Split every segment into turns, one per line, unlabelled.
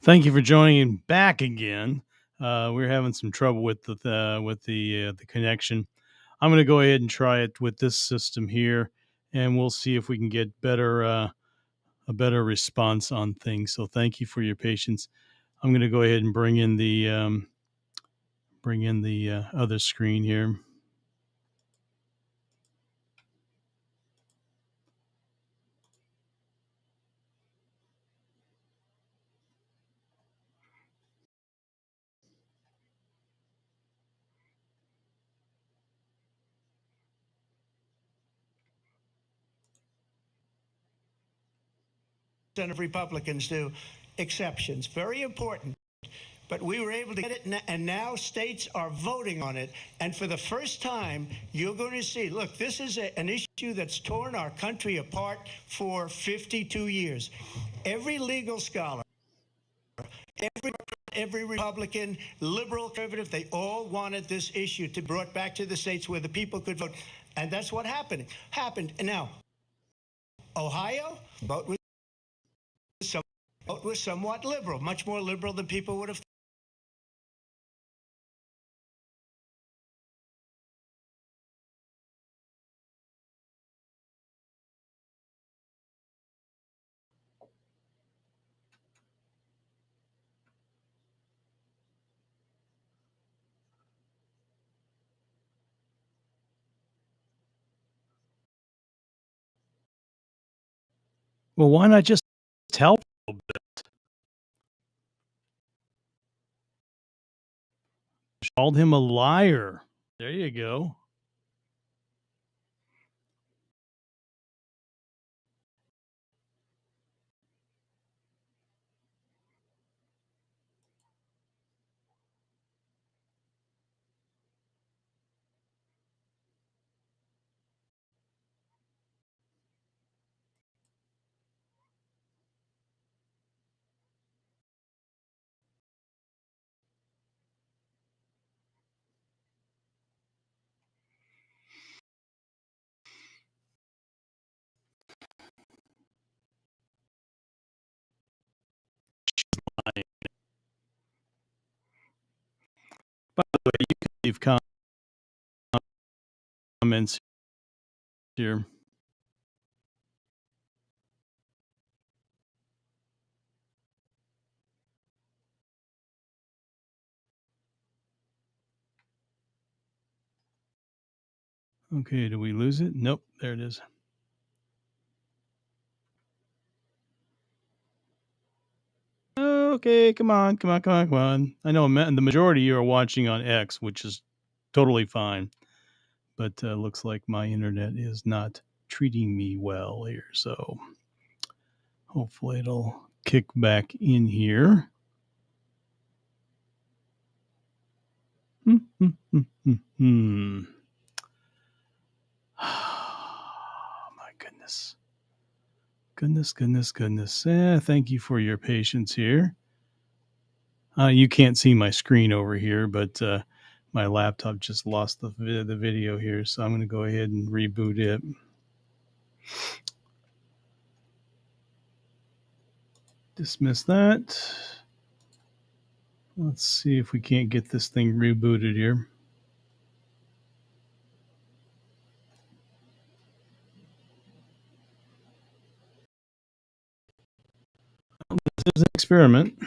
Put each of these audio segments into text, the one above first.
Thank you for joining back again. We're having some trouble with the connection. I'm going to go ahead and try it with this system here, and we'll see if we can get a better response on things. So thank you for your patience. I'm going to go ahead and bring in the other screen here.
Of Republicans do exceptions. Very important. But we were able to get it, and now states are voting on it. And for the first time, you're going to see, look, this is an issue that's torn our country apart for 52 years. Every legal scholar, every Republican, liberal, conservative, they all wanted this issue to be brought back to the states where the people could vote. And that's what happened. And now, Ohio, vote was somewhat liberal, much more liberal than people would have.
Well, why not just tell people? Called him a liar. There you go. By the way, you can leave comments here. Okay, do we lose it? Nope, there it is. Okay, come on. I know the majority of you are watching on X, which is totally fine, but looks like my internet is not treating me well here. So hopefully it'll kick back in here. My goodness. Goodness. Thank you for your patience here. You can't see my screen over here, but my laptop just lost the video here, so I'm going to go ahead and reboot it. Dismiss that. Let's see if we can't get this thing rebooted here. This is an experiment.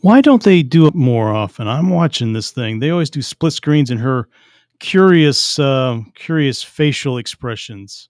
Why don't they do it more often? I'm watching this thing. They always do split screens and her curious facial expressions.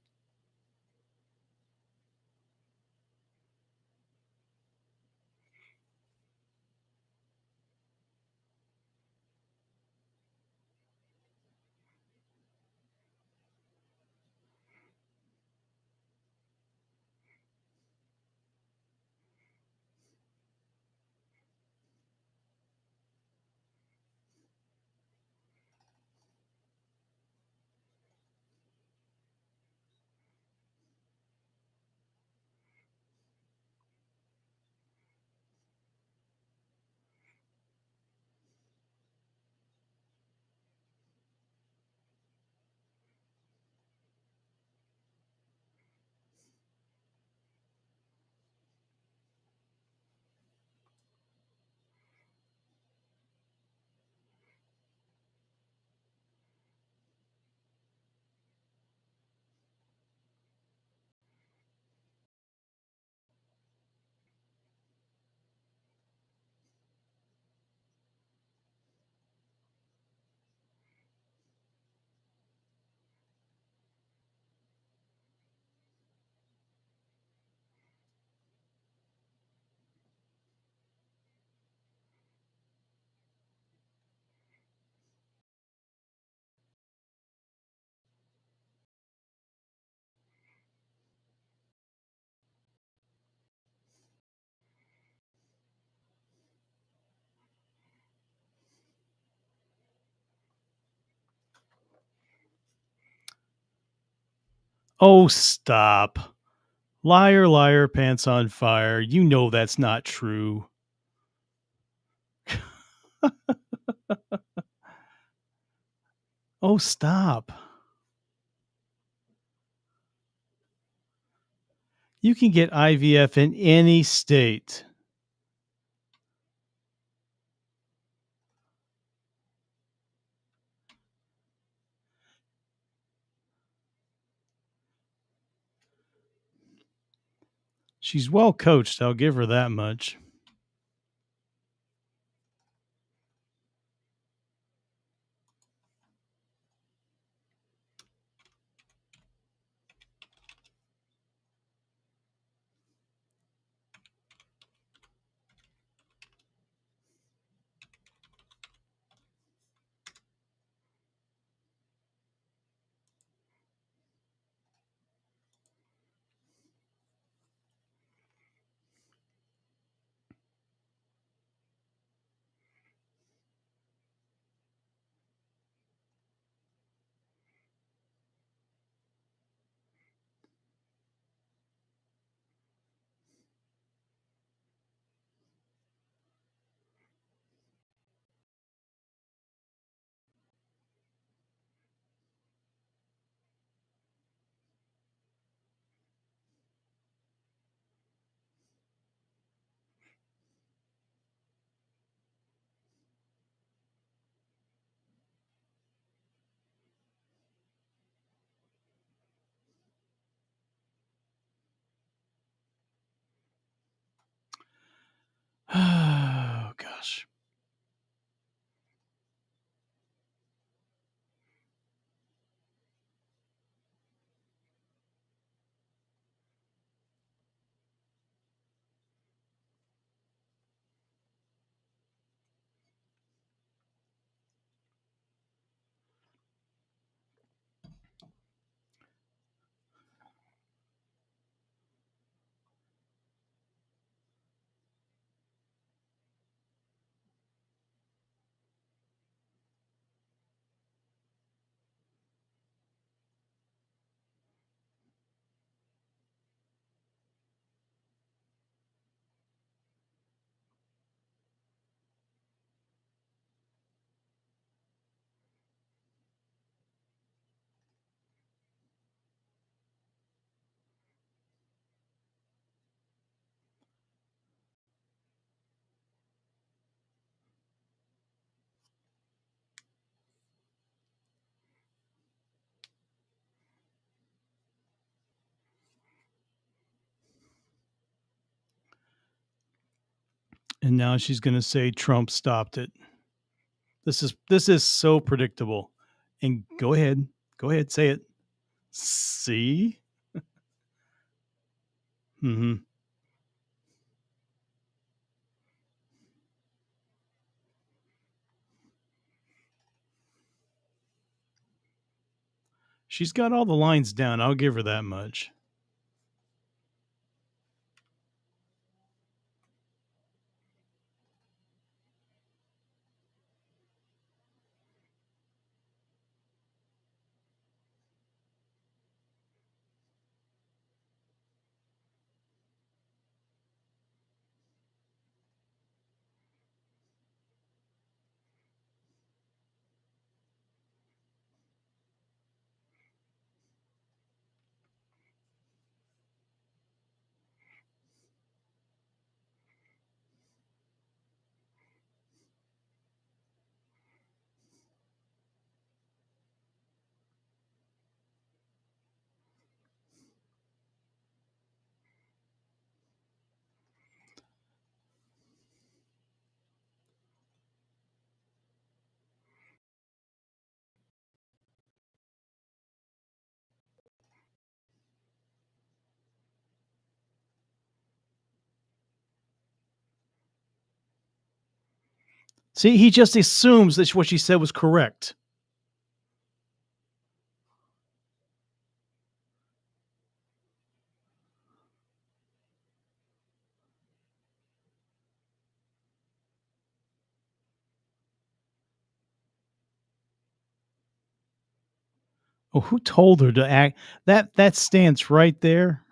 Oh, stop. Liar, liar, pants on fire. You know that's not true. Oh, stop. You can get IVF in any state. She's well coached, I'll give her that much. And now she's going to say Trump stopped it. This is so predictable. And go ahead, say it. See? Hmm. She's got all the lines down. I'll give her that much. See, he just assumes that what she said was correct. Oh, who told her to act? That stance right there.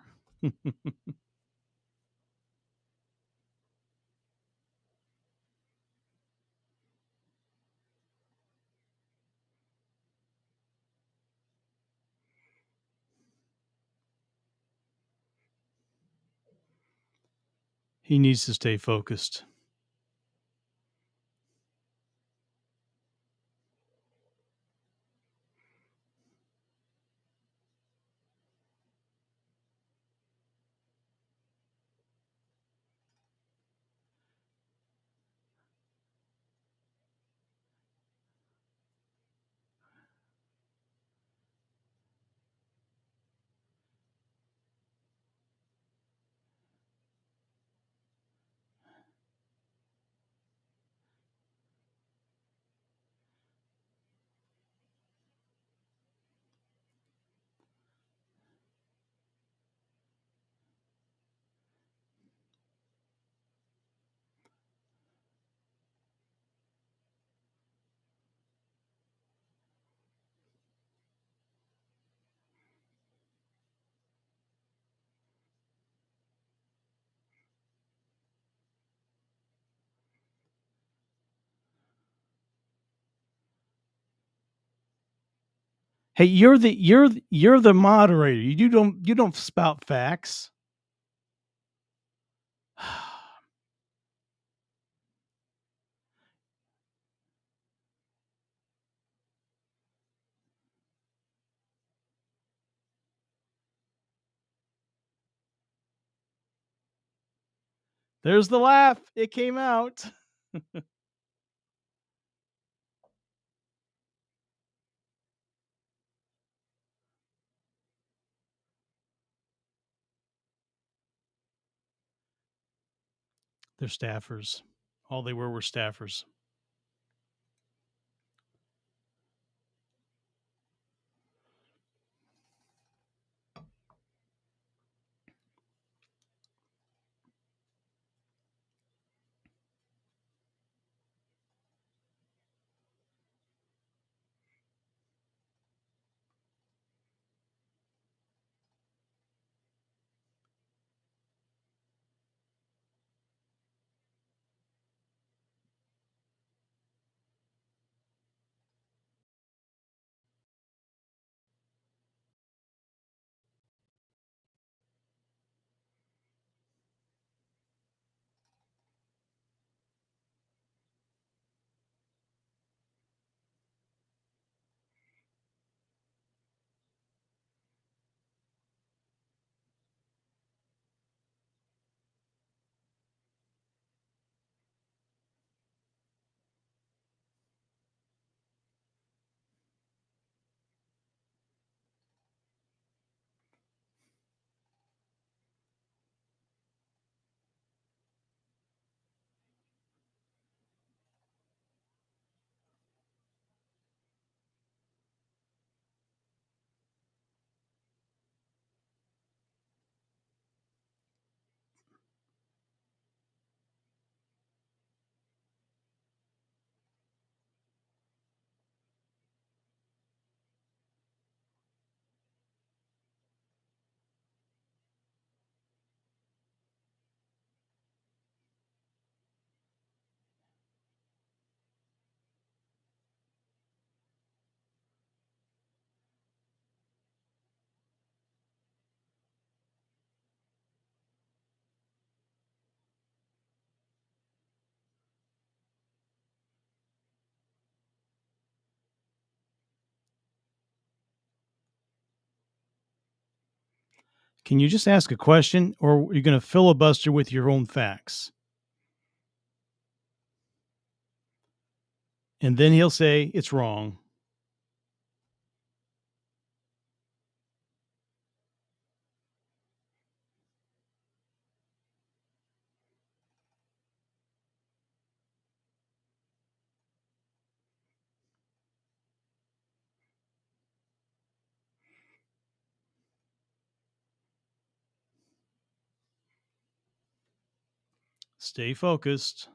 He needs to stay focused. Hey, you're the moderator. You don't spout facts. There's the laugh. It came out. They're staffers. All they were staffers. Can you just ask a question, or are you going to filibuster with your own facts? And then he'll say it's wrong. Stay focused.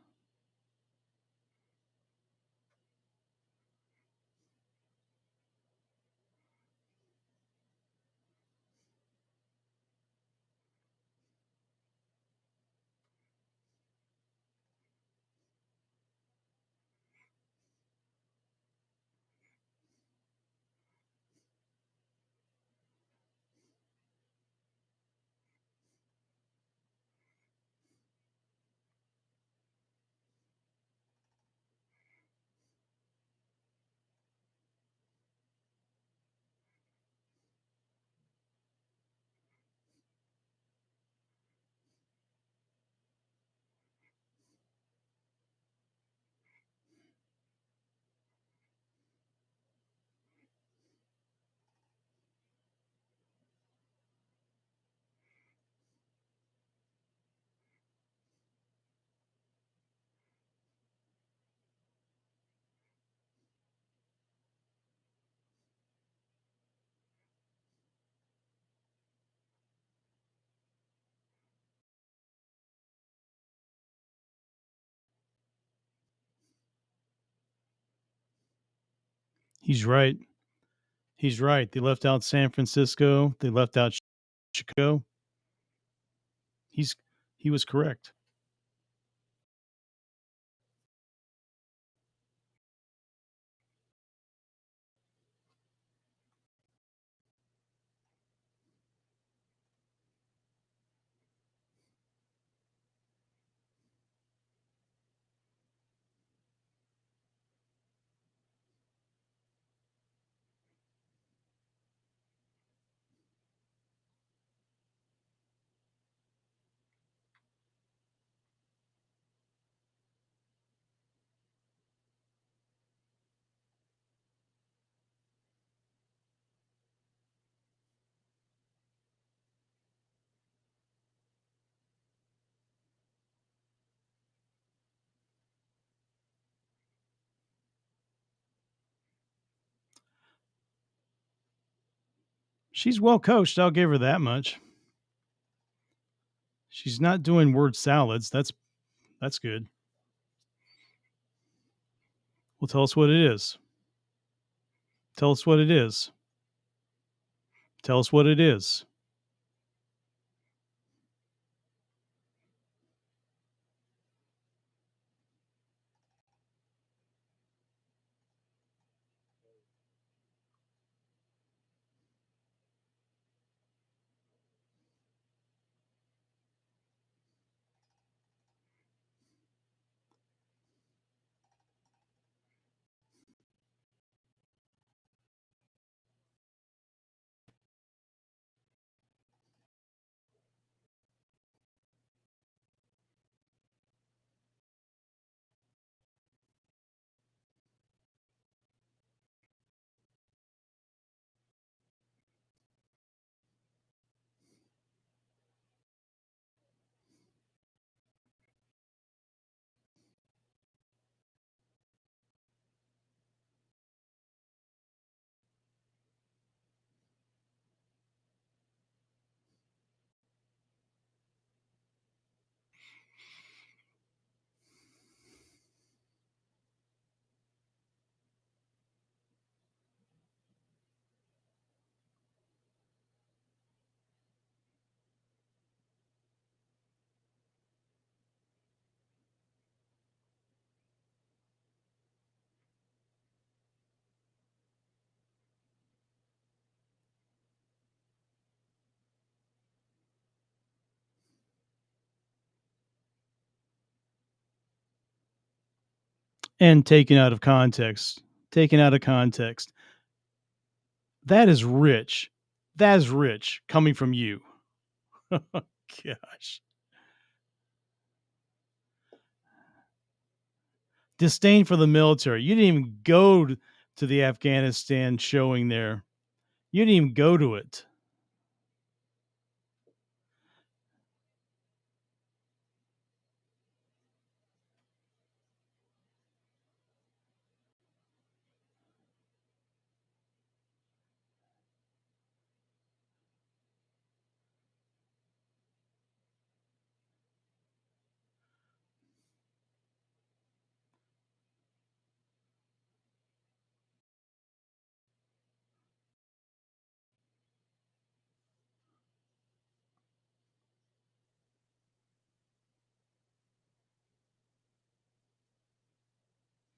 He's right. He's right. They left out San Francisco. They left out Chicago. He's he was correct. She's well coached. I'll give her that much. She's not doing word salads. That's good. Well, tell us what it is. Tell us what it is. Tell us what it is. And taken out of context. Taken out of context. That is rich. That is rich coming from you. Gosh. Disdain for the military. You didn't even go to the Afghanistan showing there. You didn't even go to it.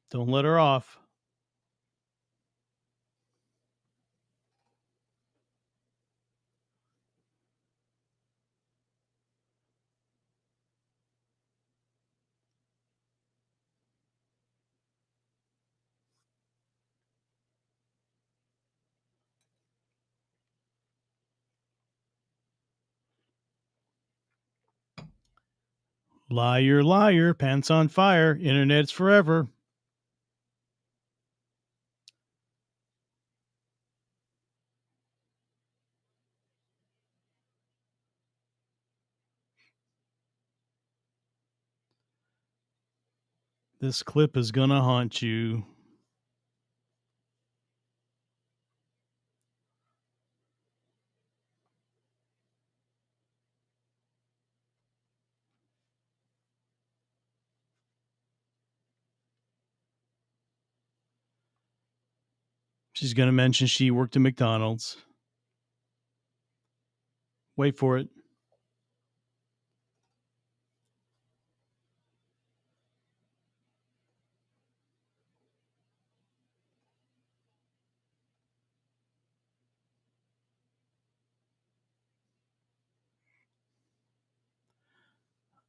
Don't let her off. Liar, liar, pants on fire, internet's forever. This clip is going to haunt you. She's going to mention she worked at McDonald's. Wait for it.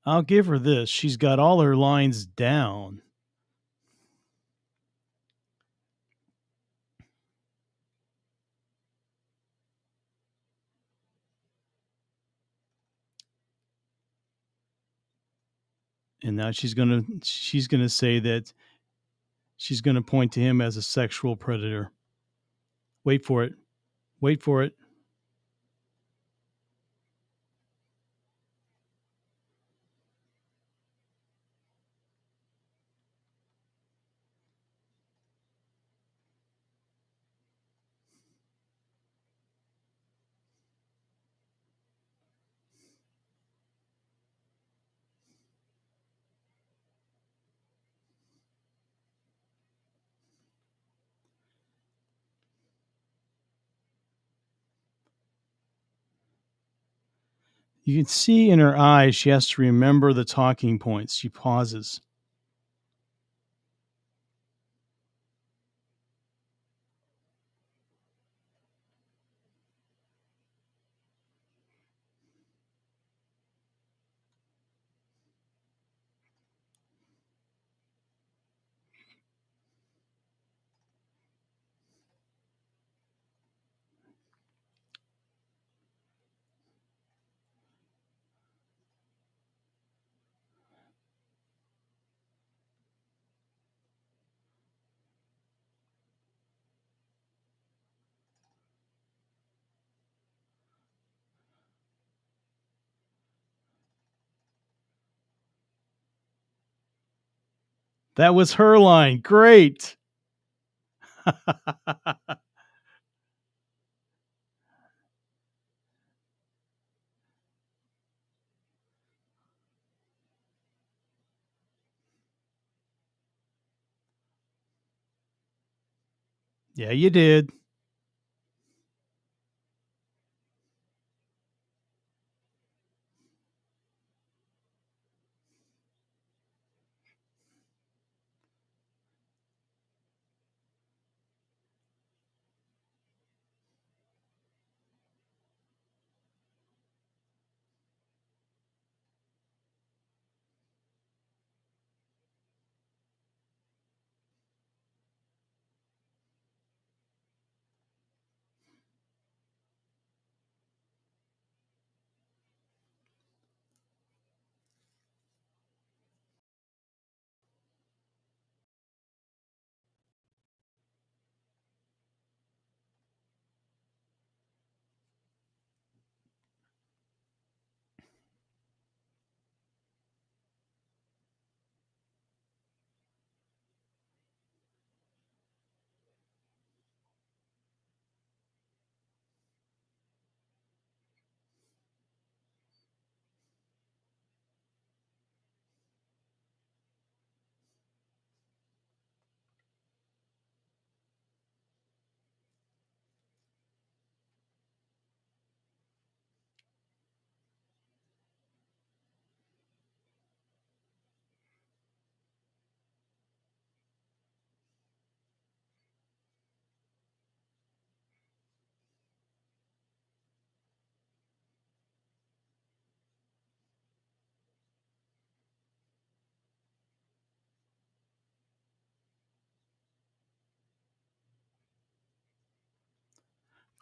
I'll give her this. She's got all her lines down. And now she's going to say that she's going to point to him as a sexual predator. Wait for it. Wait for it. You can see in her eyes she has to remember the talking points. She pauses. That was her line. Great. Yeah, you did.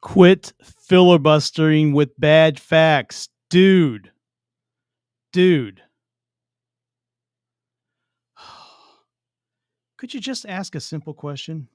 Quit filibustering with bad facts. Dude, dude. Could you just ask a simple question?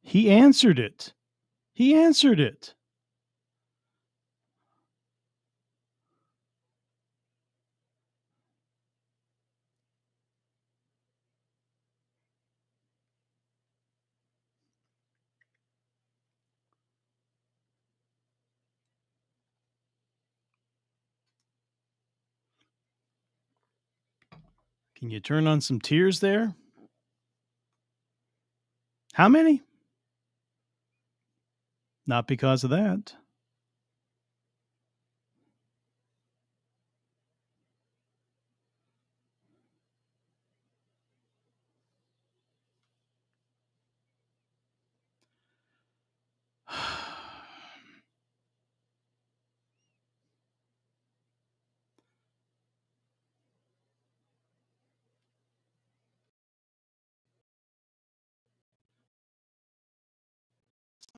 He answered it. He answered it. Can you turn on some tears there? How many? Not because of that.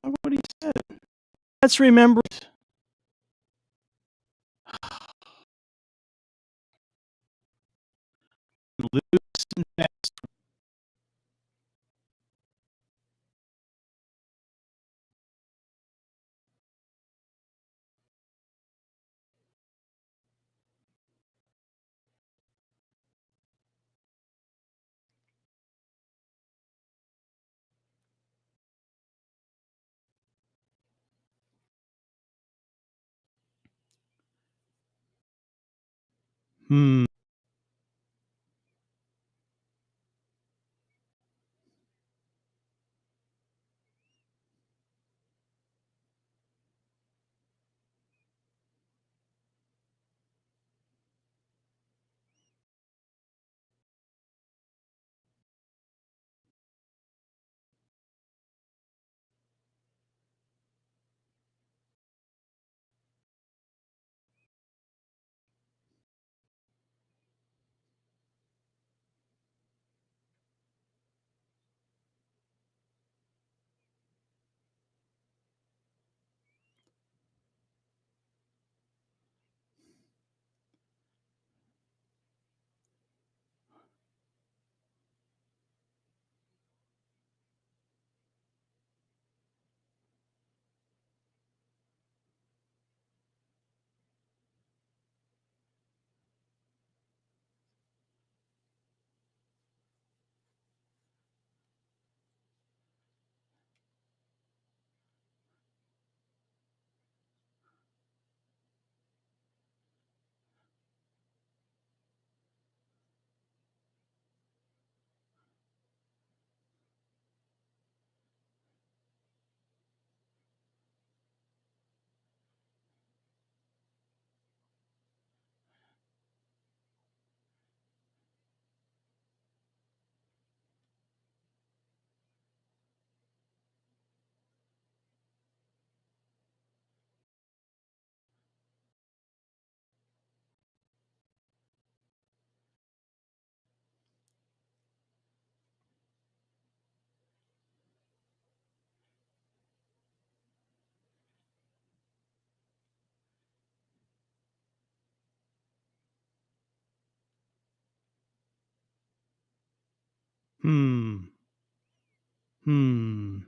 What he said. Let's remember loose and fast. Hmm. Hmm. Hmm.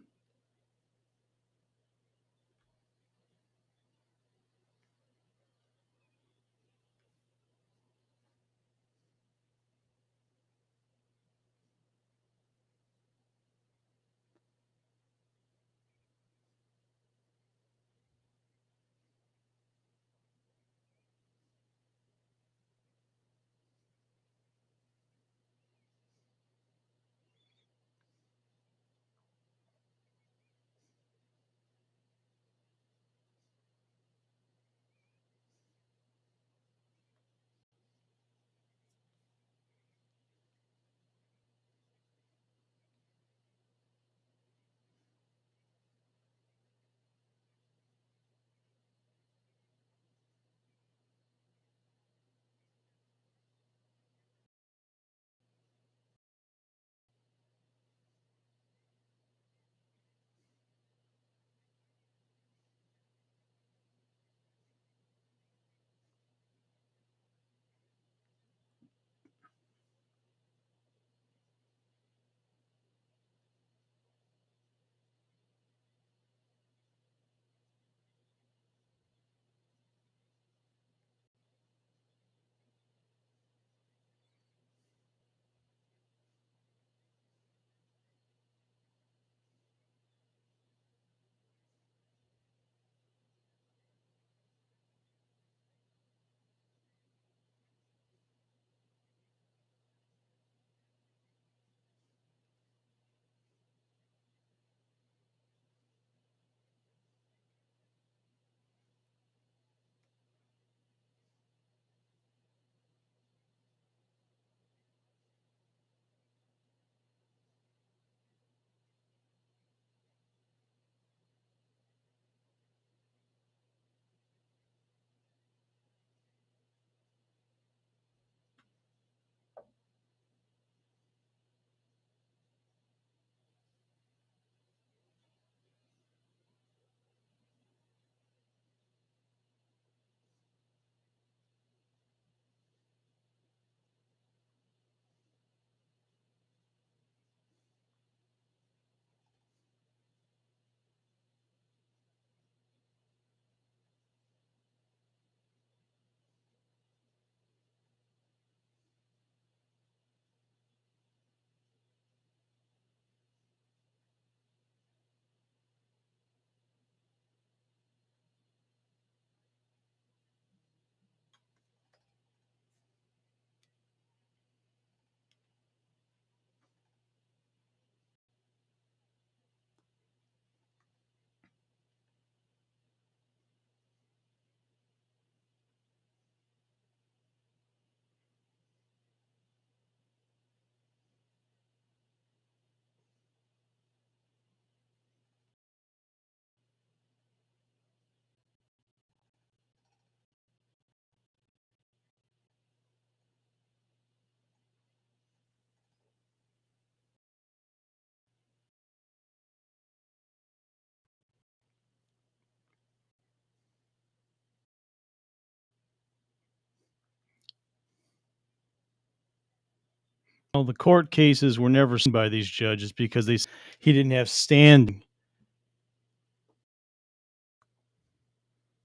Well, the court cases were never seen by these judges because he didn't have standing.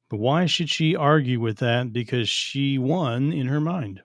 But why should she argue with that? Because she won in her mind.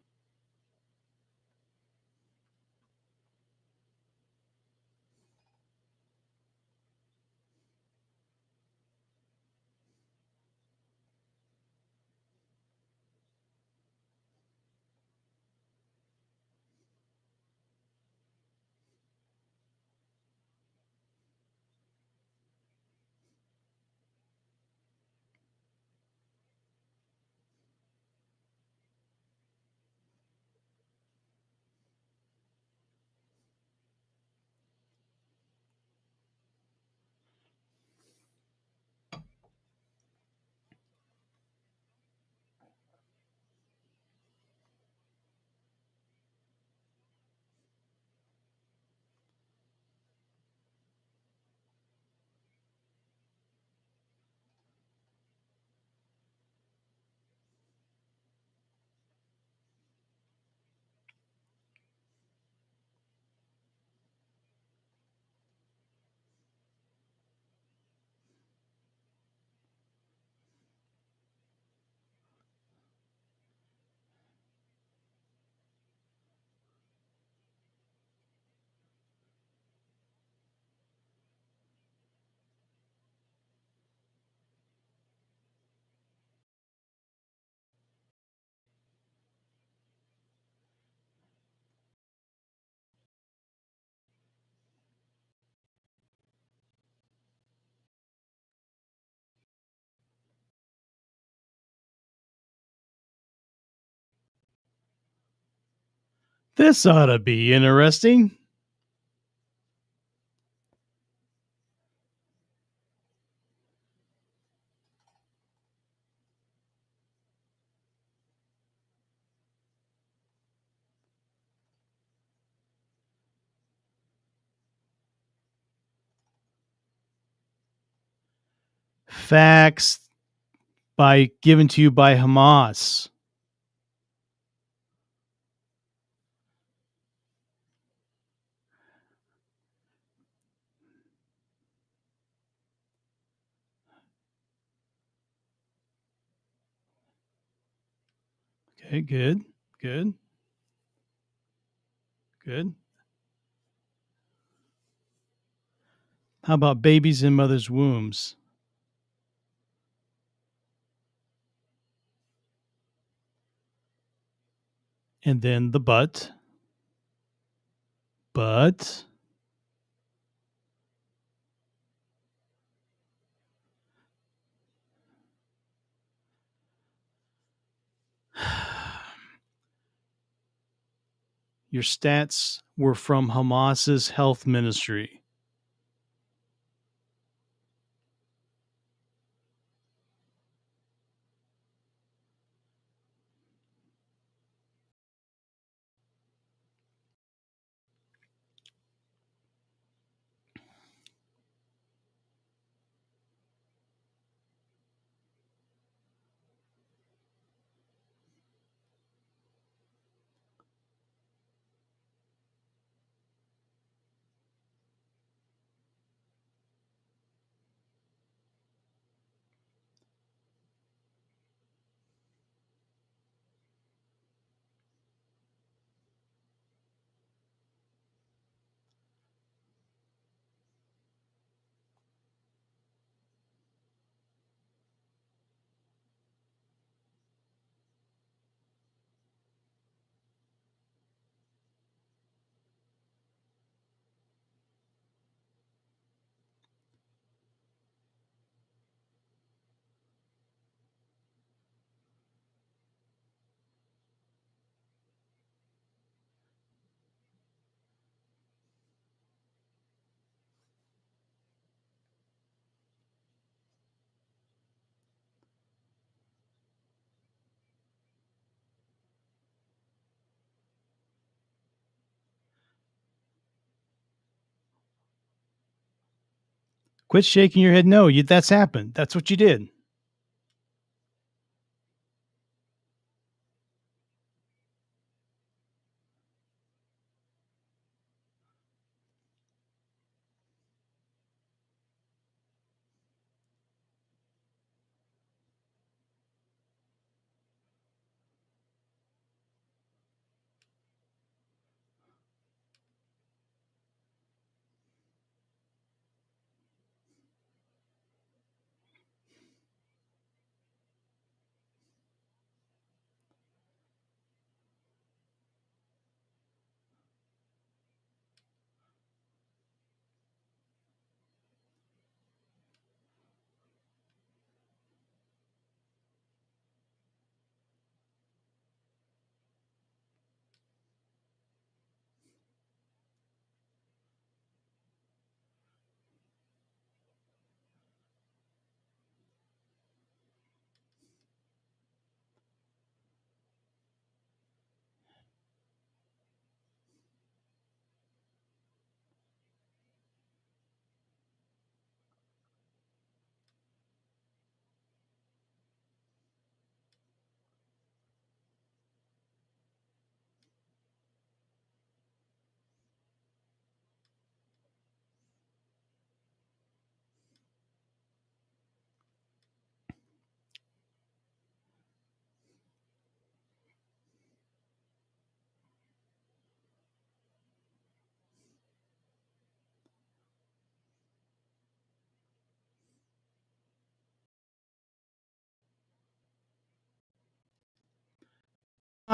This ought to be interesting. Facts given to you by Hamas. Okay, good, good, good. How about babies in mothers' wombs? And then the but your stats were from Hamas's health ministry. Quit shaking your head. No, that's happened. That's what you did.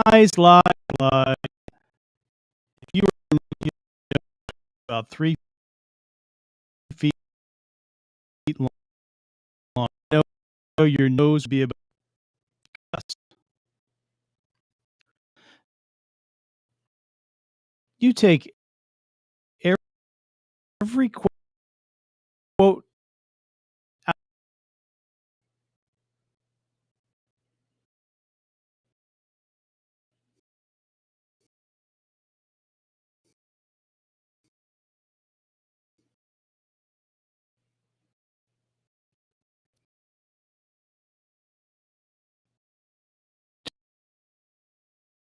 Lies. If you were about 3 feet long, I know your nose would be about You take every quote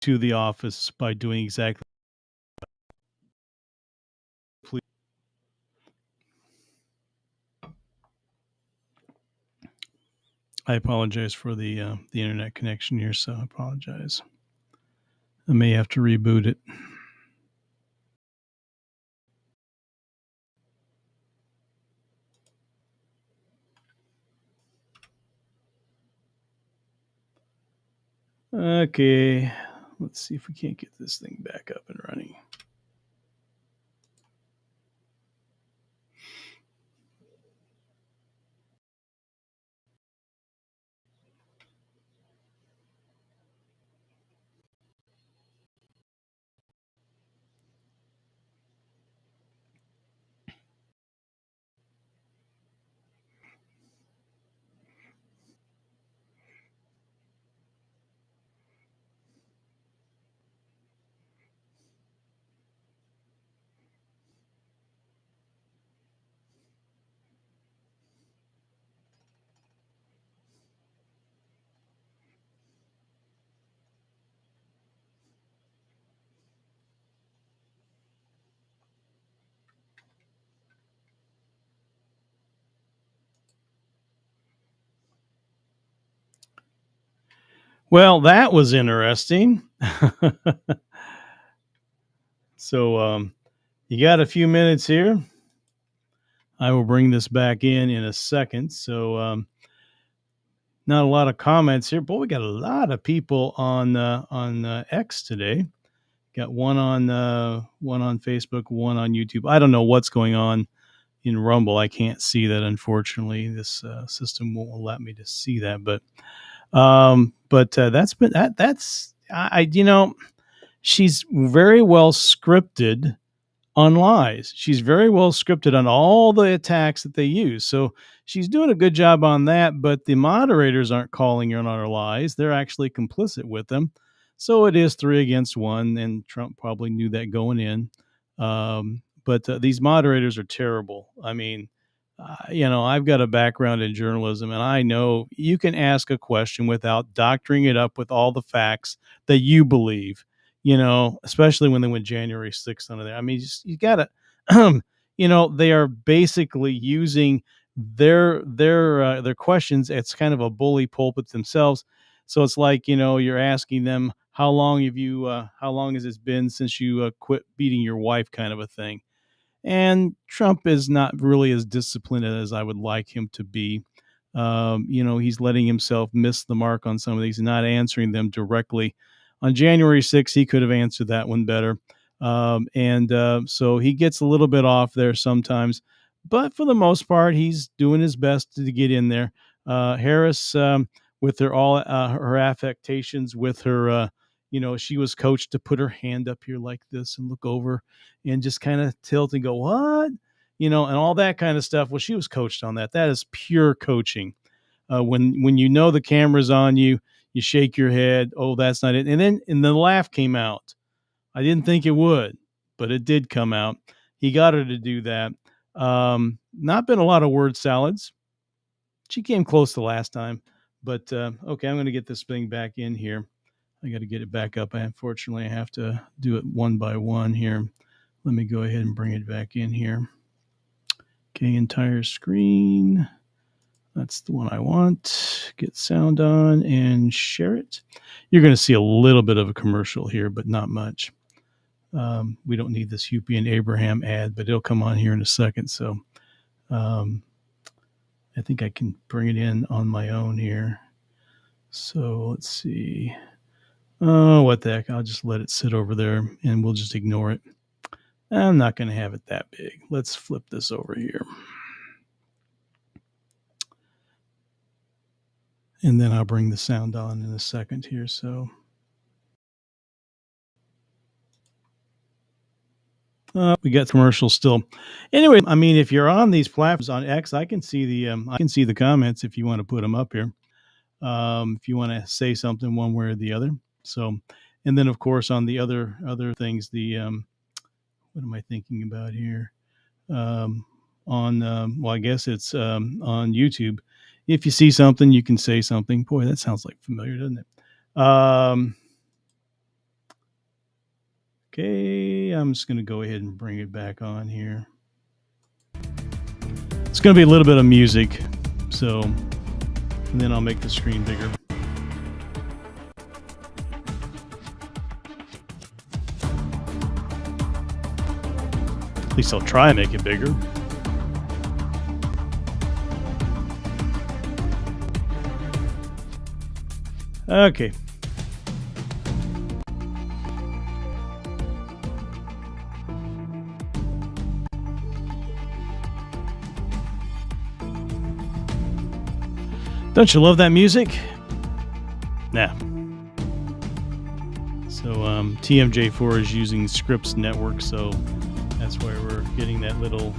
to the office by doing exactly. I apologize for the internet connection here, so I apologize. I may have to reboot it. Okay, let's see if we can't get this thing back up and running. Well, that was interesting. So you got a few minutes here. I will bring this back in a second. So not a lot of comments here, but we got a lot of people on X today. Got one on Facebook, one on YouTube. I don't know what's going on in Rumble. I can't see that, unfortunately. This system won't let me to see that. But that's been that. That's I. You know, she's very well scripted on lies. She's very well scripted on all the attacks that they use. So she's doing a good job on that, but the moderators aren't calling her on her lies. They're actually complicit with them. So it is 3 against 1, and Trump probably knew that going in. But these moderators are terrible. I mean, I've got a background in journalism, and I know you can ask a question without doctoring it up with all the facts that you believe, especially when they went January 6th under there. I mean, you got to, they are basically using their questions. It's kind of a bully pulpit themselves. So it's like, you're asking them, how long has it been since you quit beating your wife, kind of a thing. And Trump is not really as disciplined as I would like him to be. He's letting himself miss the mark on some of these and not answering them directly. On January 6th, he could have answered that one better. So he gets a little bit off there sometimes. But for the most part, he's doing his best to get in there. Harris, with her affectations, with her, she was coached to put her hand up here like this and look over and just kind of tilt and go, what? And all that kind of stuff. Well, she was coached on that. That is pure coaching. When the camera's on you, you shake your head. Oh, that's not it. And the laugh came out. I didn't think it would, but it did come out. He got her to do that. Not been a lot of word salads. She came close the last time, but okay, I'm going to get this thing back in here. I got to get it back up. Unfortunately, I have to do it one by one here. Let me go ahead and bring it back in here. Okay, entire screen. That's the one I want. Get sound on and share it. You're going to see a little bit of a commercial here, but not much. We don't need this Hupy and Abraham ad, but it'll come on here in a second. So I think I can bring it in on my own here. So let's see. Oh, what the heck. I'll just let it sit over there and we'll just ignore it. I'm not going to have it that big. Let's flip this over here. And then I'll bring the sound on in a second here. So We got commercials still. Anyway, I mean, if you're on these platforms on X, I can see the comments if you want to put them up here. If you want to say something one way or the other. So, and then of course on the other things, the what am I thinking about here? On well, I guess it's on YouTube. If you see something, you can say something. Boy, that sounds like familiar, doesn't it? Okay, I'm just going to go ahead and bring it back on here. It's going to be a little bit of music, so, and then I'll make the screen bigger. At least I'll try and make it bigger. Okay. Don't you love that music? Nah. So TMJ4 is using Scripps Network, so that's why we're getting that little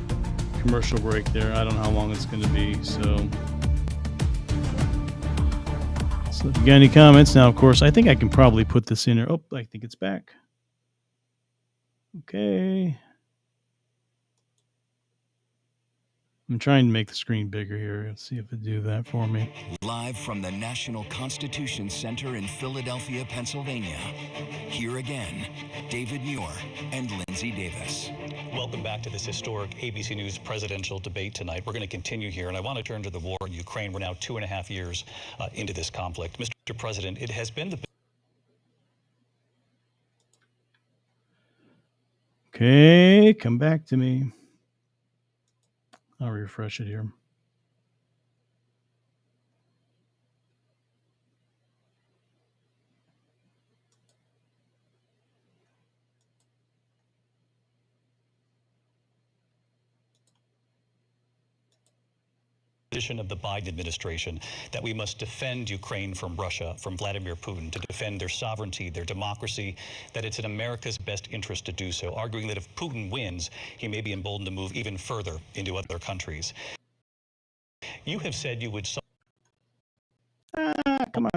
commercial break there. I don't know how long it's going to be. So if you got any comments, now of course I think I can probably put this in there. Oh, I think it's back. Okay. I'm trying to make the screen bigger here. Let's see if it do that for me.
Live from the National Constitution Center in Philadelphia, Pennsylvania. Here again, David Muir and Lindsay Davis.
Welcome back to this historic ABC News presidential debate tonight. We're going to continue here, and I want to turn to the war in Ukraine. We're now 2.5 years into this conflict. Mr. President, it has been the...
Okay, come back to me. I'll refresh it here.
Position of the Biden administration that we must defend Ukraine from Russia, from Vladimir Putin, to defend their sovereignty, their democracy, that it's in America's best interest to do so, arguing that if Putin wins, he may be emboldened to move even further into other countries. You have said you would...
Come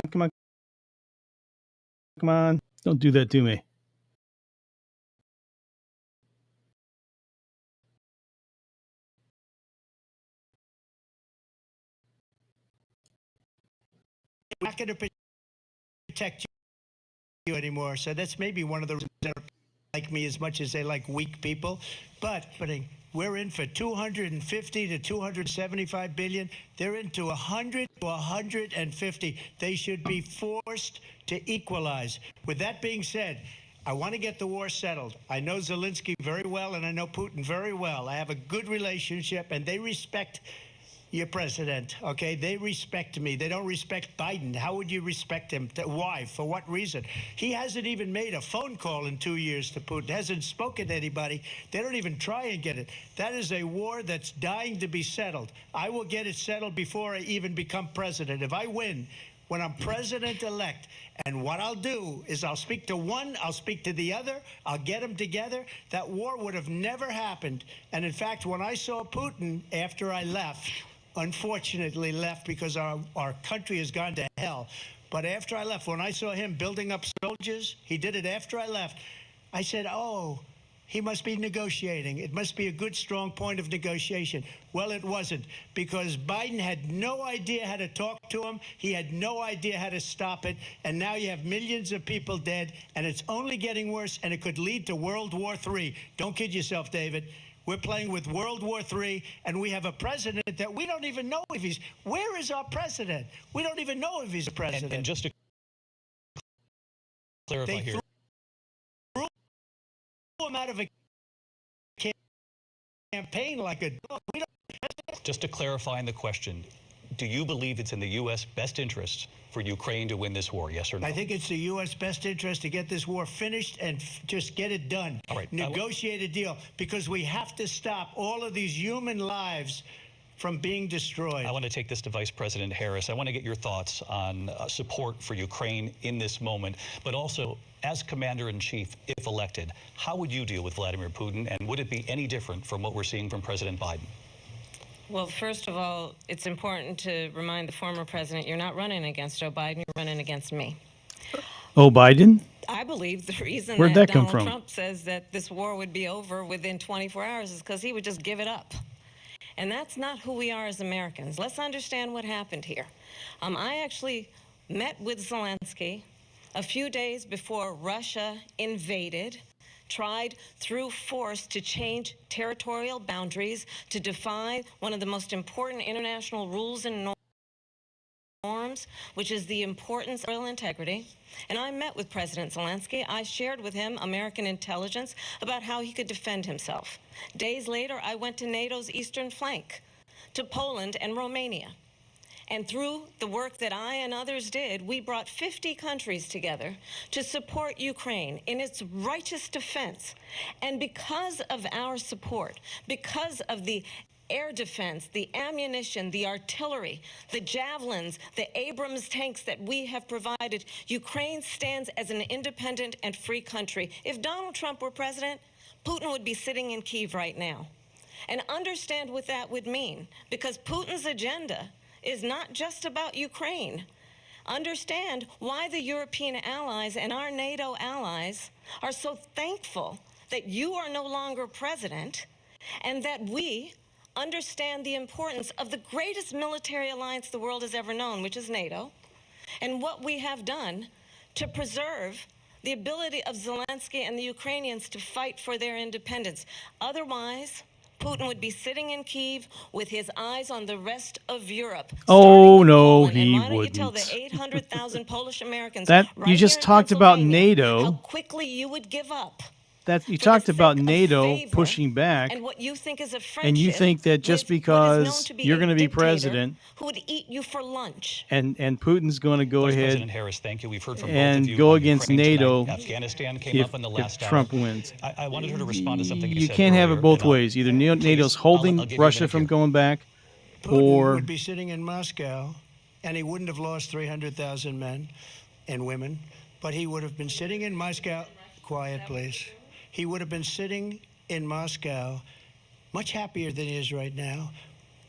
on. Don't do that to me.
We're not going to protect you anymore. So that's maybe one of the reasons they don't like me as much as they like weak people. But we're in for 250 to 275 billion. They're into 100 to 150. They should be forced to equalize. With that being said, I want to get the war settled. I know Zelensky very well, and I know Putin very well. I have a good relationship, and they respect your president, okay? They respect me. They don't respect Biden. How would you respect him? Why? For what reason? He hasn't even made a phone call in 2 years to Putin. Hasn't spoken to anybody. They don't even try and get it. That is a war that's dying to be settled. I will get it settled before I even become president. If I win, when I'm president-elect, and what I'll do is I'll speak to one, I'll speak to the other, I'll get them together. That war would have never happened. And in fact, when I saw Putin after I left, unfortunately left because our country has gone to hell. But after I left, when I saw him building up soldiers, he did it after I left, I said, oh, he must be negotiating. It must be a good, strong point of negotiation. Well, it wasn't, because Biden had no idea how to talk to him. He had no idea how to stop it. And now you have millions of people dead, and it's only getting worse, and it could lead to World War III. Don't kid yourself, David. We're playing with World War III, and we have a president that we don't even know if he's... Where is our president? We don't even know if he's a president.
And just to clarify here...
him out of a campaign like a dog.
Just to clarify in the question, do you believe it's in the U.S. best interest for Ukraine to win this war, yes or no?
I think it's the U.S. best interest to get this war finished and just get it done.
All right.
Negotiate a deal, because we have to stop all of these human lives from being destroyed.
I want to take this to Vice President Harris. I want to get your thoughts on support for Ukraine in this moment, but also as Commander-in-Chief, if elected, how would you deal with Vladimir Putin, and would it be any different from what we're seeing from President Biden?
Well, first of all, it's important to remind the former president you're not running against Joe Biden, you're running against me.
Oh, Biden?
I believe the reason
Where'd that come
Donald
from?
Trump says that this war would be over within 24 hours is because he would just give it up. And that's not who we are as Americans. Let's understand what happened here. I actually met with Zelensky a few days before Russia invaded, tried through force to change territorial boundaries, to defy one of the most important international rules and norms, which is the importance of territorial integrity. And I met with President Zelensky. I shared with him American intelligence about how he could defend himself. Days later, I went to NATO's eastern flank, to Poland and Romania. And through the work that I and others did, we brought 50 countries together to support Ukraine in its righteous defense. And because of our support, because of the air defense, the ammunition, the artillery, the javelins, the Abrams tanks that we have provided, Ukraine stands as an independent and free country. If Donald Trump were president, Putin would be sitting in Kyiv right now. And understand what that would mean, because Putin's agenda is not just about Ukraine. Understand why the European allies and our NATO allies are so thankful that you are no longer president, and that we understand the importance of the greatest military alliance the world has ever known, which is NATO, and what we have done to preserve the ability of Zelensky and the Ukrainians to fight for their independence. Otherwise, Putin would be sitting in Kyiv with his eyes on the rest of Europe.
Oh, no,
Poland. And
he
why don't you tell the
wouldn't.
800,000 Polish Americans
That
right
you just
here in
talked about
Pennsylvania
NATO.
how quickly you would give up.
That you
for
talked
the
about
sake of
NATO
favor
pushing back,
and what you think is a
and you
friendship
think that just
with what is known
because
to be
you're
a
going to be
dictator
president
who would eat you for lunch.
and Putin's going to go
Vice President
ahead
Harris, thank you. We've heard from both
and
of you
go
on
against
Ukraine tonight.
NATO
Afghanistan came
if
up in the last hour.
Trump wins.
I wanted her to respond to something you
You
said
can't have
earlier,
it both
and I'll-
ways. Either
Please,
NATO's
I'll
holding
give you a
Russia
minute
from
here.
going back,
Putin
or
would be sitting in Moscow, and he wouldn't have lost 300,000 men and women, but he would have been sitting in Moscow. Quiet, please. He would have been sitting in Moscow, much happier than he is right now.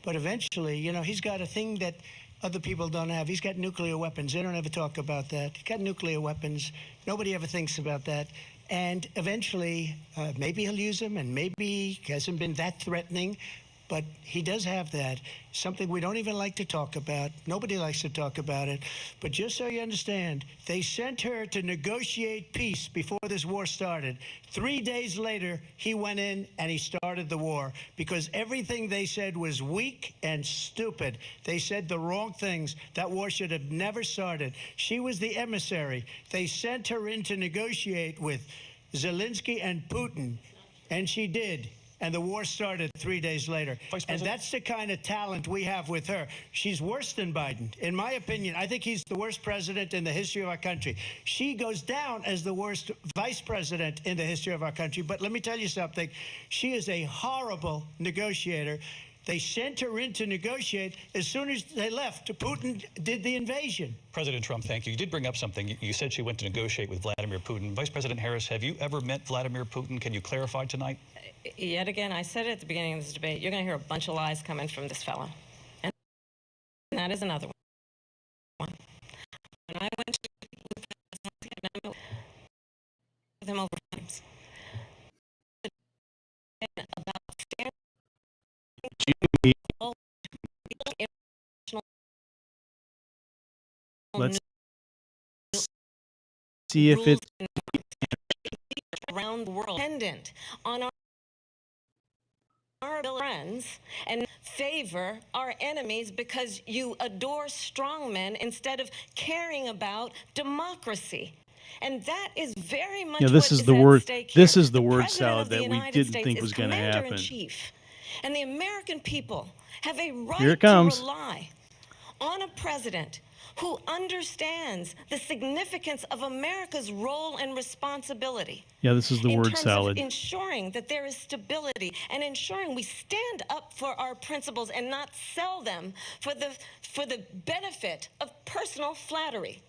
But eventually, you know, he's got a thing that other people don't have. He's got nuclear weapons. They don't ever talk about that. He's got nuclear weapons. Nobody ever thinks about that. And eventually, maybe he'll use them, and maybe he hasn't been that threatening. But he does have that, something we don't even like to talk about. Nobody likes to talk about it. But just so you understand, they sent her to negotiate peace before this war started. 3 days later, he went in and he started the war because everything they said was weak and stupid. They said the wrong things. That war should have never started. She was the emissary. They sent her in to negotiate with Zelensky and Putin, and she did. And the war started 3 days later. And that's the kind of talent we have with her. She's worse than Biden. In my opinion, I think he's the worst president in the history of our country. She goes down as the worst vice president in the history of our country. But let me tell you something. She is a horrible negotiator. They sent her in to negotiate. As soon as they left, Putin did the invasion.
President Trump, thank you. You did bring up something. You said she went to negotiate with Vladimir Putin. Vice President Harris, have you ever met Vladimir Putin? Can you clarify tonight?
Yet again, I said it at the beginning of this debate, you're going to hear a bunch of lies coming from this fellow. And that is another one. When I went to I met with him over times. About
let's see if it
around the world dependent on our friends and favor our enemies because you adore strongmen instead of caring about democracy. And that is very much
this is the
at
word.
stake
This
here.
is the word
President
salad
of the
that we
United
didn't
States
think
is
was going to happen.
Commander-in-Chief. And the American people have a right
Here it
to
comes.
rely on a president who understands the significance of America's role and responsibility.
Yeah, this is the
in
word
terms
salad.
of ensuring that there is stability and ensuring we stand up for our principles and not sell them for the benefit of personal flattery.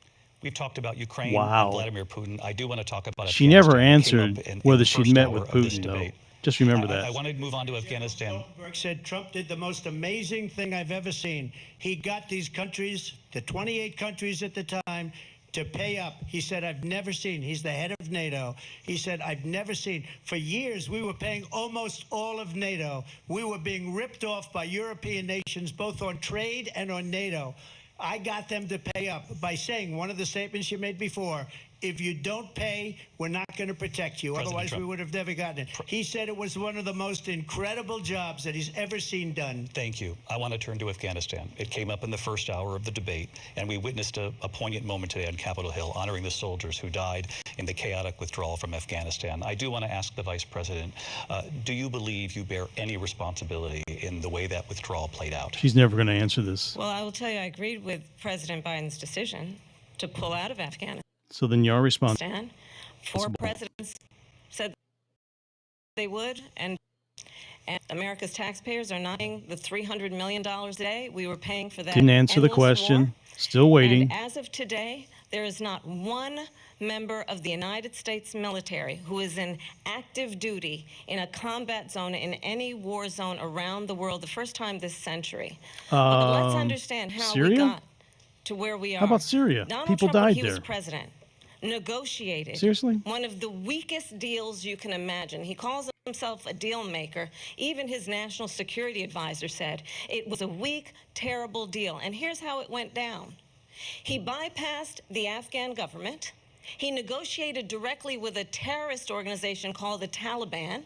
We've talked about Ukraine
Wow.
and Vladimir Putin. I do want to talk about
She never
Afghanistan. It came
answered
up in
whether
the
she'd
first
met
hour
with
of this
Putin, though.
debate.
Just remember that.
I want to move on to Afghanistan.
Stoltenberg said Trump did the most amazing thing I've ever seen. He got these countries, the 28 countries at the time, to pay up. He said, I've never seen. He's the head of NATO. He said, I've never seen. For years, we were paying almost all of NATO. We were being ripped off by European nations, both on trade and on NATO. I got them to pay up by saying one of the statements you made before, if you don't pay, we're not going to protect you.
President
Otherwise,
Trump.
we would have never gotten it. He said it was one of the most incredible jobs that he's ever seen done.
Thank you. I want to turn to Afghanistan. It came up in the first hour of the debate, and we witnessed a poignant moment today on Capitol Hill, honoring the soldiers who died in the chaotic withdrawal from Afghanistan. I do want to ask the Vice President, do you believe you bear any responsibility in the way that withdrawal played out?
She's never going to answer this.
Well, I will tell you, I agreed with President Biden's decision to pull out of Afghanistan.
So then you're responsible.
Four presidents said they would, and America's taxpayers are not paying the $300 million a day we were paying for that.
Didn't answer the
endless
question.
war.
Still waiting.
And as of today, there is not one member of the United States military who is in active duty in a combat zone in any war zone around the world, the first time this century. But let's understand how we
Syria?
got to where we are.
How about Syria?
Donald
People
Trump, when
died
he was
there.
president, negotiated
Seriously?
one of the weakest deals you can imagine. He calls himself a deal maker. Even his national security advisor said it was a weak, terrible deal. And here's how it went down. He bypassed the Afghan government. He negotiated directly with a terrorist organization called the Taliban.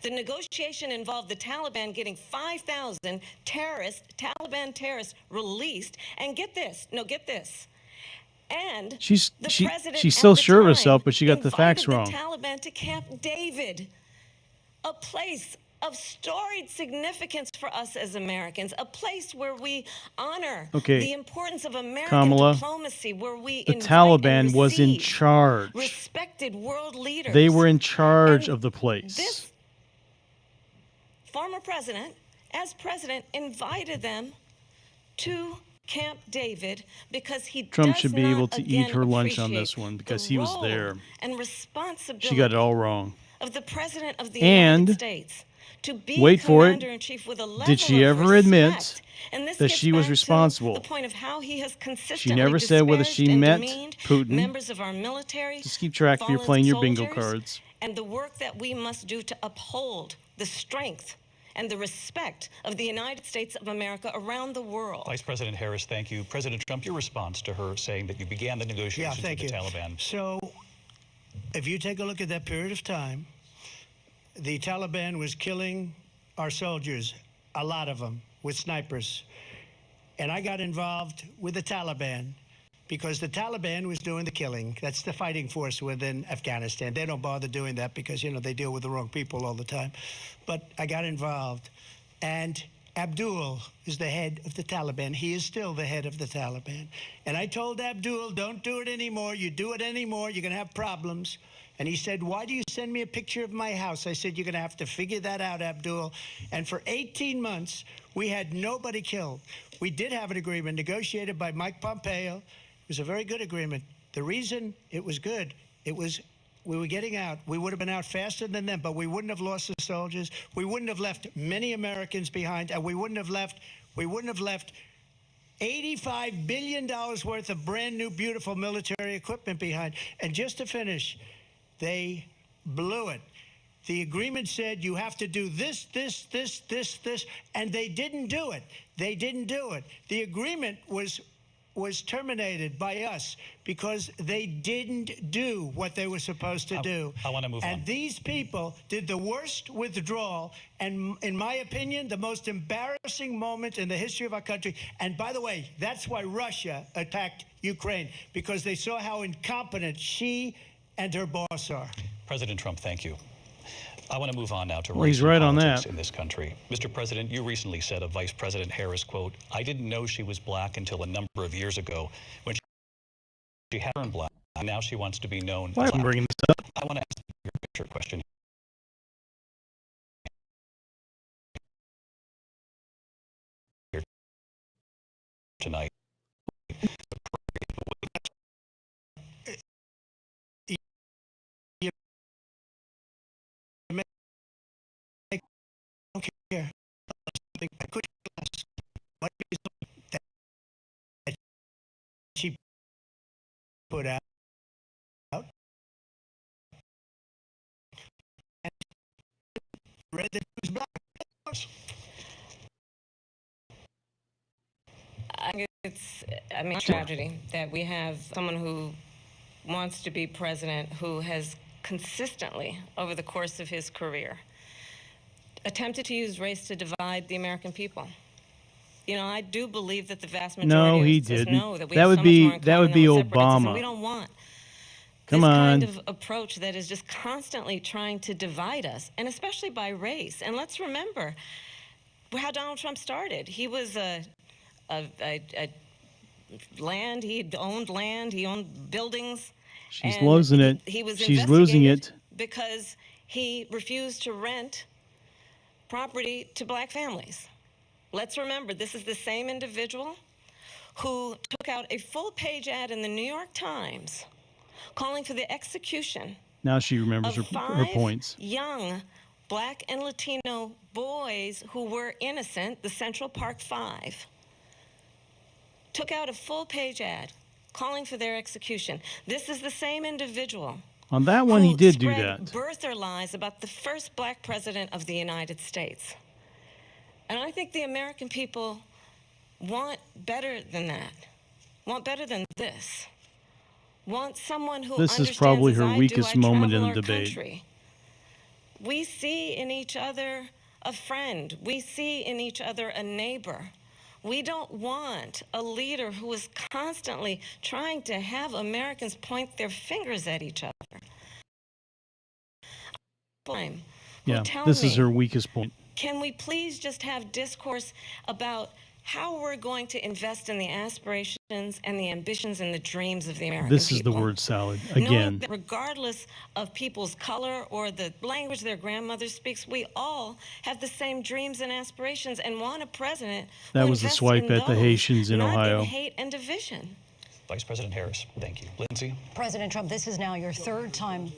The negotiation involved the Taliban getting 5,000 Taliban terrorists released. And get this, and
She's
the
she
president
she's
at
so
the
sure of
time
herself, but she got the facts
invited
wrong.
The Taliban to Camp David, a place of storied significance for us as Americans, a place where we honor the importance of American
Kamala,
diplomacy, where we
the
invite
Taliban
and
was in
receive
charge.
respected world leaders.
They were in charge
And
of the place.
This former president, as president, invited them to Camp David because he
Trump
does
should be
not,
able to eat
again,
her lunch on
appreciate
this one because
the
he was
role
there.
And responsibility
She got it all wrong.
of the president of the
And
United States to be
wait for it.
commander-in-chief with a level
Did she
of
ever admit
respect. And this
that
gets
she was
back to
responsible?
the point of how he has consistently
She never said whether she
disparaged and
met
demeaned
Putin.
members of our military.
Just keep track if you're
fallen
playing your bingo
soldiers,
cards.
and the work that we must do to uphold the strength and the respect of the United States of America around the world.
Vice President Harris, thank you. President Trump, your response to her saying that you began the negotiations with the Taliban.
So if you take a look at that period of time, the Taliban was killing our soldiers, a lot of them, with snipers. And I got involved with the Taliban because the Taliban was doing the killing. That's the fighting force within Afghanistan. They don't bother doing that because, you know, they deal with the wrong people all the time. But I got involved. And Abdul is the head of the Taliban. He is still the head of the Taliban. And I told Abdul, don't do it anymore. You do it anymore, you're going to have problems. And he said, why do you send me a picture of my house? I said, you're going to have to figure that out, Abdul. And for 18 months, we had nobody killed. We did have an agreement negotiated by Mike Pompeo. It was a very good agreement. The reason it was good, it was we were getting out. We would have been out faster than them, but we wouldn't have lost the soldiers. We wouldn't have left many Americans behind, and we wouldn't have left $85 billion worth of brand new, beautiful military equipment behind. And just to finish, they blew it. The agreement said you have to do this, and they didn't do it. They didn't do it. The agreement was terminated by us because they didn't do what they were supposed to do.
I want to move on.
And these people did the worst withdrawal, and in my opinion, the most embarrassing moment in the history of our country. And by the way, that's why Russia attacked Ukraine, because they saw how incompetent she and her boss are.
President Trump, thank you. I want to move on now to
Well,
race
he's
and
right on
politics
that.
in this country. Mr. President, you recently said of Vice President Harris, quote, "I didn't know she was black until a number of years ago when she had turned black. And now she wants to be known
Why
as
am I
black."
bringing this up?
I want to ask you a picture question here tonight.
You make, I don't care. I could ask what is that she put out. And read that she was black.
I mean, tragedy that we have someone who wants to be president who has consistently, over the course of his career, attempted to use race to divide the American people. You know, I do believe that the vast
No,
majority
he
of us
didn't.
know that we have so much more in
That would
common than
be
what separates us, and
Obama.
we don't want
Come
this kind
on.
of approach that is just constantly trying to divide us, and especially by race. And let's remember how Donald Trump started. He was land. He owned buildings.
She's
and
losing it.
He was
She's losing
investigated
it.
because he refused to rent property to black families. Let's remember, this is the same individual who took out a full-page ad in the New York Times calling for the execution
Now she remembers
of
her
5
points.
young black and Latino boys who were innocent, the Central Park Five. Took out a full-page ad calling for their execution. This is the same individual
On that one, he
who
did do
spread
that.
birther lies about the first black president of the United States. And I think the American people want better than that, want better than this, want someone who
This is
understands,
probably
as
her
I do,
weakest
I
moment in
travel
the
our
debate.
country. We see in each other a friend. We see in each other a neighbor. We don't want a leader who is constantly trying to have Americans point their fingers at each other.
Yeah, this is her weakest point.
Can we please just have discourse about how we're going to invest in the aspirations and the ambitions and the dreams of the American people?
This is the word salad
Knowing
again.
that regardless of people's color or the language their grandmother speaks, we all have the same dreams and aspirations and want a president
That
who
was the
invests
swipe
in
at the
those,
Haitians in
not
Ohio.
in hate and division.
Vice President Harris, thank you. Lindsay?
President Trump, this is now your third time.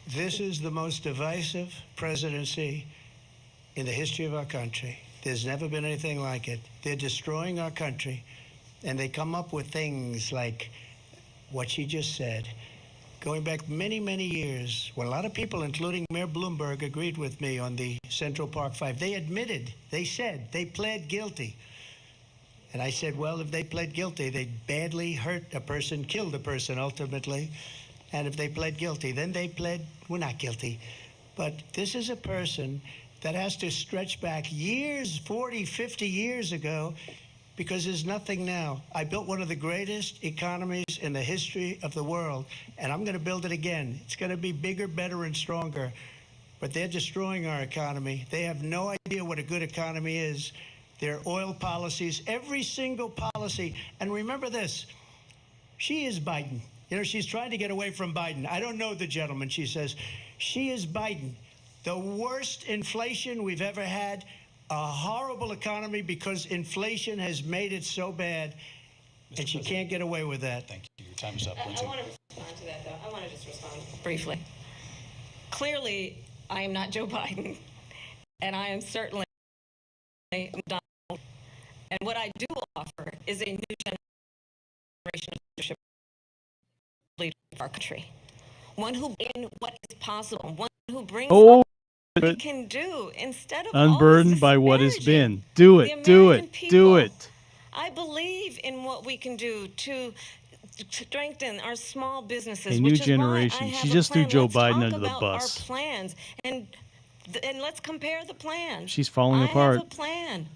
This is the most divisive presidency in the history of our country. There's never been anything like it. They're destroying our country, and they come up with things like what she just said. Going back many, many years, when a lot of people, including Mayor Bloomberg, agreed with me on the Central Park Five, they admitted, they said, they pled guilty. And I said, well, if they pled guilty, they badly hurt a person, killed a person ultimately. And if they pled guilty, then they pled, we're not guilty. But this is a person that has to stretch back years, 40, 50 years ago, because there's nothing now. I built one of the greatest economies in the history of the world, and I'm going to build it again. It's going to be bigger, better, and stronger. But they're destroying our economy. They have no idea what a good economy is. Their oil policies, every single policy. And remember this, she is Biden. You know, she's trying to get away from Biden. I don't know the gentleman, she says. She is Biden. The worst inflation we've ever had, a horrible economy because inflation has made it so bad, and she can't get away with that.
Thank you. Your time is up, Lindsay.
I want to respond to that, though. I want to just respond briefly. Clearly, I am not Joe Biden, and I am certainly Donald. And what I do offer is a new generation of leadership of our country. One who in what is possible, one who brings what we can do instead of
unburdened by what has
disparaging
been. Do
the
it, do
American
it,
people.
do it.
I believe in what we can do to strengthen our small businesses.
A new
which is why
generation.
I have
She
a
just threw
plan.
Joe
Let's
Biden
talk
under the
about
bus.
Our plans and let's compare the plans.
She's falling
I
apart.
have a plan.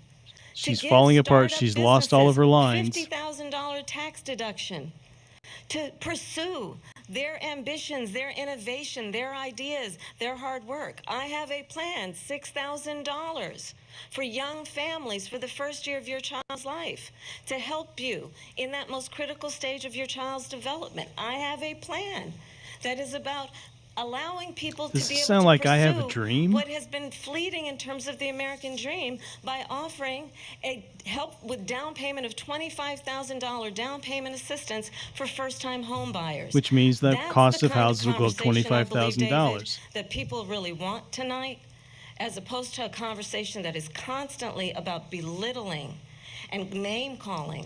She's falling apart. She's lost all of her lines.
$50,000 tax deduction. to pursue their ambitions, their innovation, their ideas, their hard work. I have a plan, $6,000 for young families for the first year of your child's life to help you in that most critical stage of your child's development. I have a plan that is about allowing people
Does
to be
this
able
sound
to
like I Have a
pursue
Dream?
what has been fleeting in terms of the American dream by offering a help with down payment of $25,000 down payment assistance for first-time home buyers.
Which means that
That's
cost
the
of
kind
houses will go up
conversation, I believe, David,
$25,000.
that people really want tonight, as opposed to a conversation that is constantly about belittling and name-calling.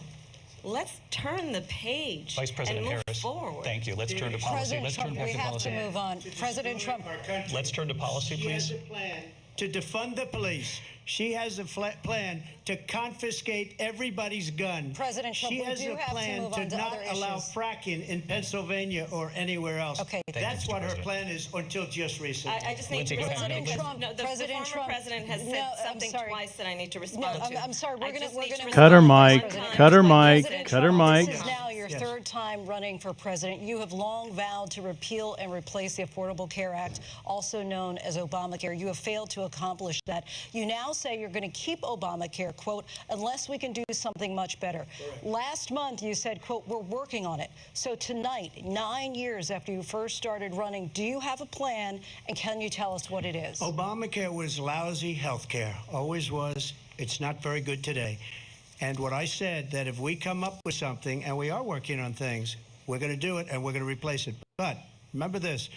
Let's turn the page
Vice President
and move
Harris,
forward.
thank you. Let's turn to policy.
President
Let's
Trump,
turn back
we
to
have
policy.
to move on. President Trump.
Let's turn to policy,
She
please.
has a plan to defund the police. She has a plan to confiscate everybody's gun.
President Trump,
she
we
has
do
a
have to
plan
move
to
on to
not
other
allow
issues.
fracking in Pennsylvania or anywhere else.
Okay.
Thank you,
That's
Mr.
what her
President.
plan is until just recently.
I just need
Lindsay,
to
go ahead.
respond.
President
because,
Trump-
no, the
President
former
Trump-
president has
No,
said
I'm
something
sorry.
twice that I need to
No,
respond to.
I'm sorry.
I just need to
Cut her
respond
mic.
one time
Cut her
to my
mic.
president.
Cut her mic.
This is now your
Yes.
third time running for president. You have long vowed to repeal and replace the Affordable Care Act, also known as Obamacare. You have failed to accomplish that. You now say you're going to keep Obamacare, quote, unless we can do something much better.
Correct.
Last month, you said, quote, we're working on it. So tonight, 9 years after you first started running, do you have a plan, and can you tell us what it is?
Obamacare was lousy health care, always was. It's not very good today. And what I said, that if we come up with something, and we are working on things, we're going to do it and we're going to replace it. But remember this,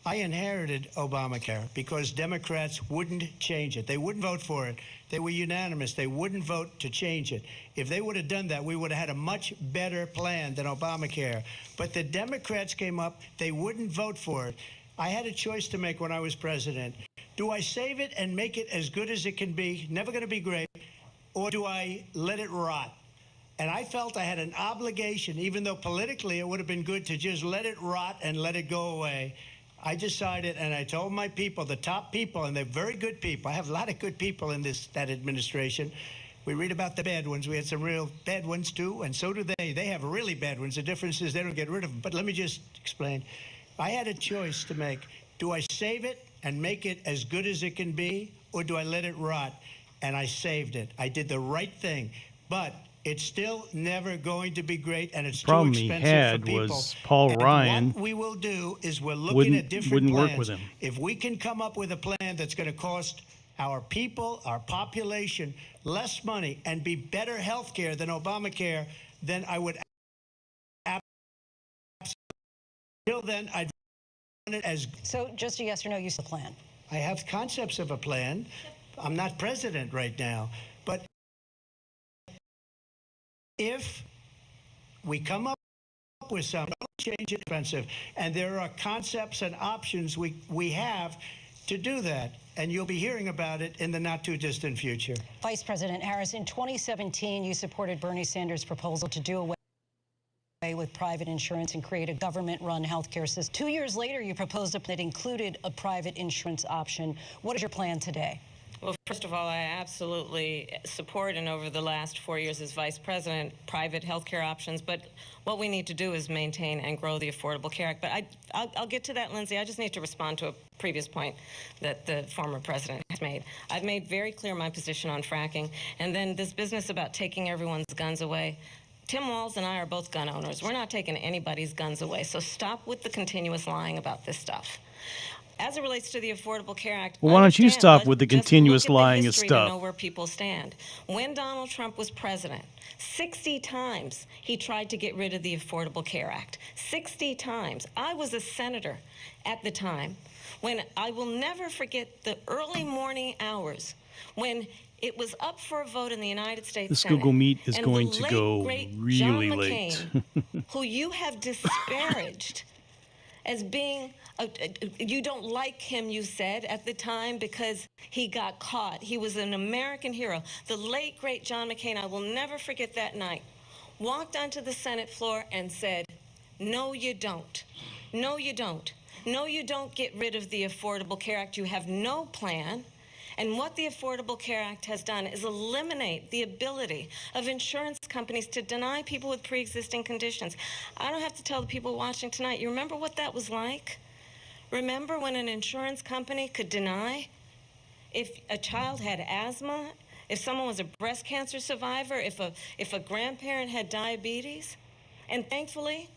I inherited Obamacare because Democrats wouldn't change it. They wouldn't vote for it. They were unanimous. They wouldn't vote to change it. If they would have done that, we would have had a much better plan than Obamacare. But the Democrats came up. They wouldn't vote for it. I had a choice to make when I was president. Do I save it and make it as good as it can be, never going to be great, or do I let it rot? And I felt I had an obligation, even though politically it would have been good to just let it rot and let it go away. I decided, and I told my people, the top people, and they're very good people. I have a lot of good people in that administration. We read about the bad ones. We had some real bad ones, too, and so do they. They have really bad ones. The difference is they don't get rid of them. But let me just explain. I had a choice to make. Do I save it and make it as good as it can be, or do I let it rot? And I saved it. I did the right thing. But it's still never going to be great, and it's too
Problem he
expensive
had
for people.
was Paul
And
Ryan
what we will do is we're looking at different
wouldn't
plans.
work with him.
If we can come up with a plan that's going to cost our people, our population, less money and be better health care than Obamacare, then I would till then I'd run it as.
So just a yes or no use the plan.
I have concepts of a plan. I'm not president right now, but if we come up with something, don't change it expensive, and there are concepts and options we have to do that, and you'll be hearing about it in the not too distant future.
Vice President Harris, in 2017, you supported Bernie Sanders' proposal to do away with private insurance and create a government-run healthcare system. 2 years later, you proposed a plan that included a private insurance option. What is your plan today?
Well, first of all, I absolutely support, and over the last 4 years as vice president, private health care options. But what we need to do is maintain and grow the Affordable Care Act. But I'll get to that, Lindsay. I just need to respond to a previous point that the former president has made. I've made very clear my position on fracking. And then this business about taking everyone's guns away. Tim Walz and I are both gun owners. We're not taking anybody's guns away. So stop with the continuous lying about this stuff. As it relates to the Affordable Care Act,
Well, why don't you
understand,
stop with the
just look
continuous
at the
lying of
history
stuff?
To know where people stand. When Donald Trump was president, 60 times he tried to get rid of the Affordable Care Act. 60 times. I was a senator at the time when I will never forget the early morning hours when it was up for a vote in the United States
This
Senate.
Google Meet is
And
going
the
to
late,
go
great
really
John
late.
McCain, who you have disparaged as being, you don't like him, you said, at the time because he got caught. He was an American hero. The late, great John McCain, I will never forget that night, walked onto the Senate floor and said, no, you don't. No, you don't. No, you don't get rid of the Affordable Care Act. You have no plan. And what the Affordable Care Act has done is eliminate the ability of insurance companies to deny people with pre-existing conditions. I don't have to tell the people watching tonight, you remember what that was like? Remember when an insurance company could deny if a child had asthma, if someone was a breast cancer survivor, if a grandparent had diabetes? And thankfully,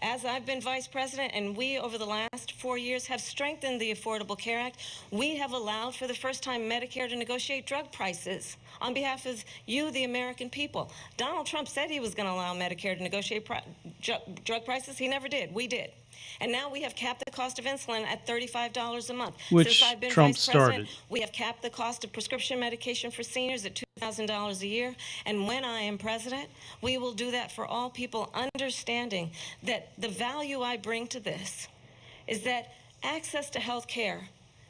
as I've been vice president, and we over the last 4 years have strengthened the Affordable Care Act, we have allowed for the first time Medicare to negotiate drug prices on behalf of you, the American people. Donald Trump said he was going to allow Medicare to negotiate drug prices. He never did. We did. And now we have capped the cost of insulin at $35 a month.
Which
Since I've been
Trump
vice president,
started.
we have capped the cost of prescription medication for seniors at $2,000 a year. And when I am president, we will do that for all people, understanding that the value I bring to this is that access to health care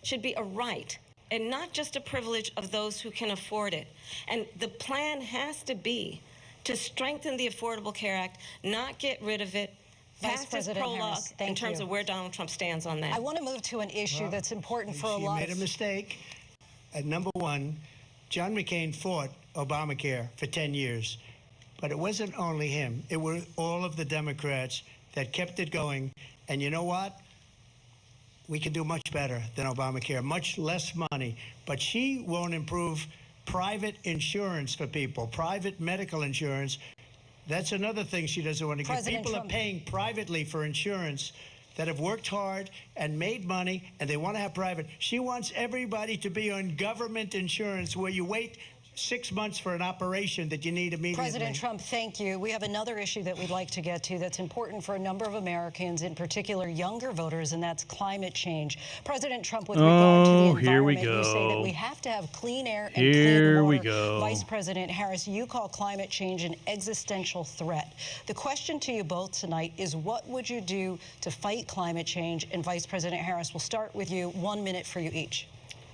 should be a right and not just a privilege of those who can afford it. And the plan has to be to strengthen the Affordable Care Act, not get rid of it.
Vice President Harris,
in terms of where Donald Trump stands on that.
I want to move to an issue that's important for a lot
She made a mistake. At number one, John McCain fought Obamacare for 10 years. But it wasn't only him. It were all of the Democrats that kept it going. And you know what? We can do much better than Obamacare, much less money. But she won't improve private insurance for people, private medical insurance. That's another thing she doesn't want to get. People are paying privately for insurance that have worked hard and made money, and they want to have private. She wants everybody to be on government insurance where you wait 6 months for an operation that you need immediately.
President Trump, thank you. We have another issue that we'd like to get to that's important for a number of Americans, in particular younger voters, and that's climate change. President Trump, with regard to the environment, you say that we have to have clean air and clean water. Vice President Harris, you call climate change an existential threat. The question to you both tonight is, what would you do to fight climate change? And Vice President Harris, we'll start with you. 1 minute for you each.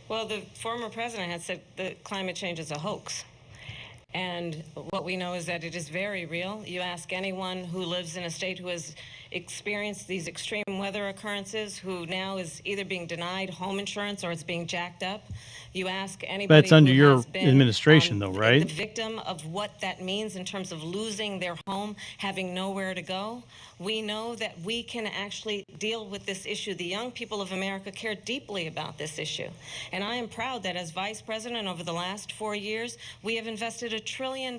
Well, the former president had said that climate change is a hoax. And what we know is that it is very real. You ask anyone who lives in a state who has experienced these extreme weather occurrences, who now is either being denied home insurance or it's being jacked up. You ask anybody
That's under
who
your
has been,
administration, though, right?
the victim of what that means in terms of losing their home, having nowhere to go. We know that we can actually deal with this issue. The young people of America care deeply about this issue. And I am proud that as vice president over the last 4 years, we have invested $1 trillion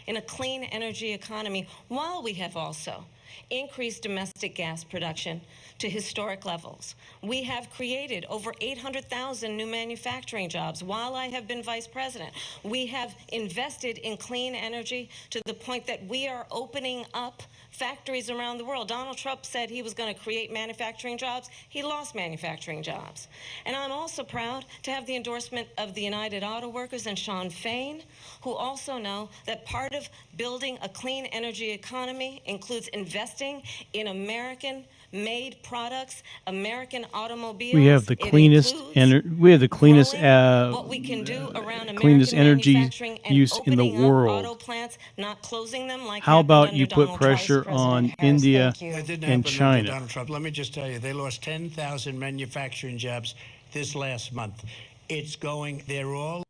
in a clean energy economy, while we have also increased domestic gas production to historic levels. We have created over 800,000 new manufacturing jobs while I have been vice president. We have invested in clean energy to the point that we are opening up factories around the world. Donald Trump said he was going to create manufacturing jobs. He lost manufacturing jobs. And I'm also proud to have the endorsement of the United Auto Workers and Sean Fain, who also know that part of building a clean energy economy includes investing in American-made products, American automobiles.
We have the cleanest
what we can do around
cleanest
American
energy
manufacturing and
use in the
opening up
world.
auto plants, not closing them like
How
happened
about
under
you put
Donald Trump's
pressure on
Harris,
India
thank you.
That didn't
and
happen under
China?
Donald Trump. Let me just tell you, they lost 10,000 manufacturing jobs this last month. They're all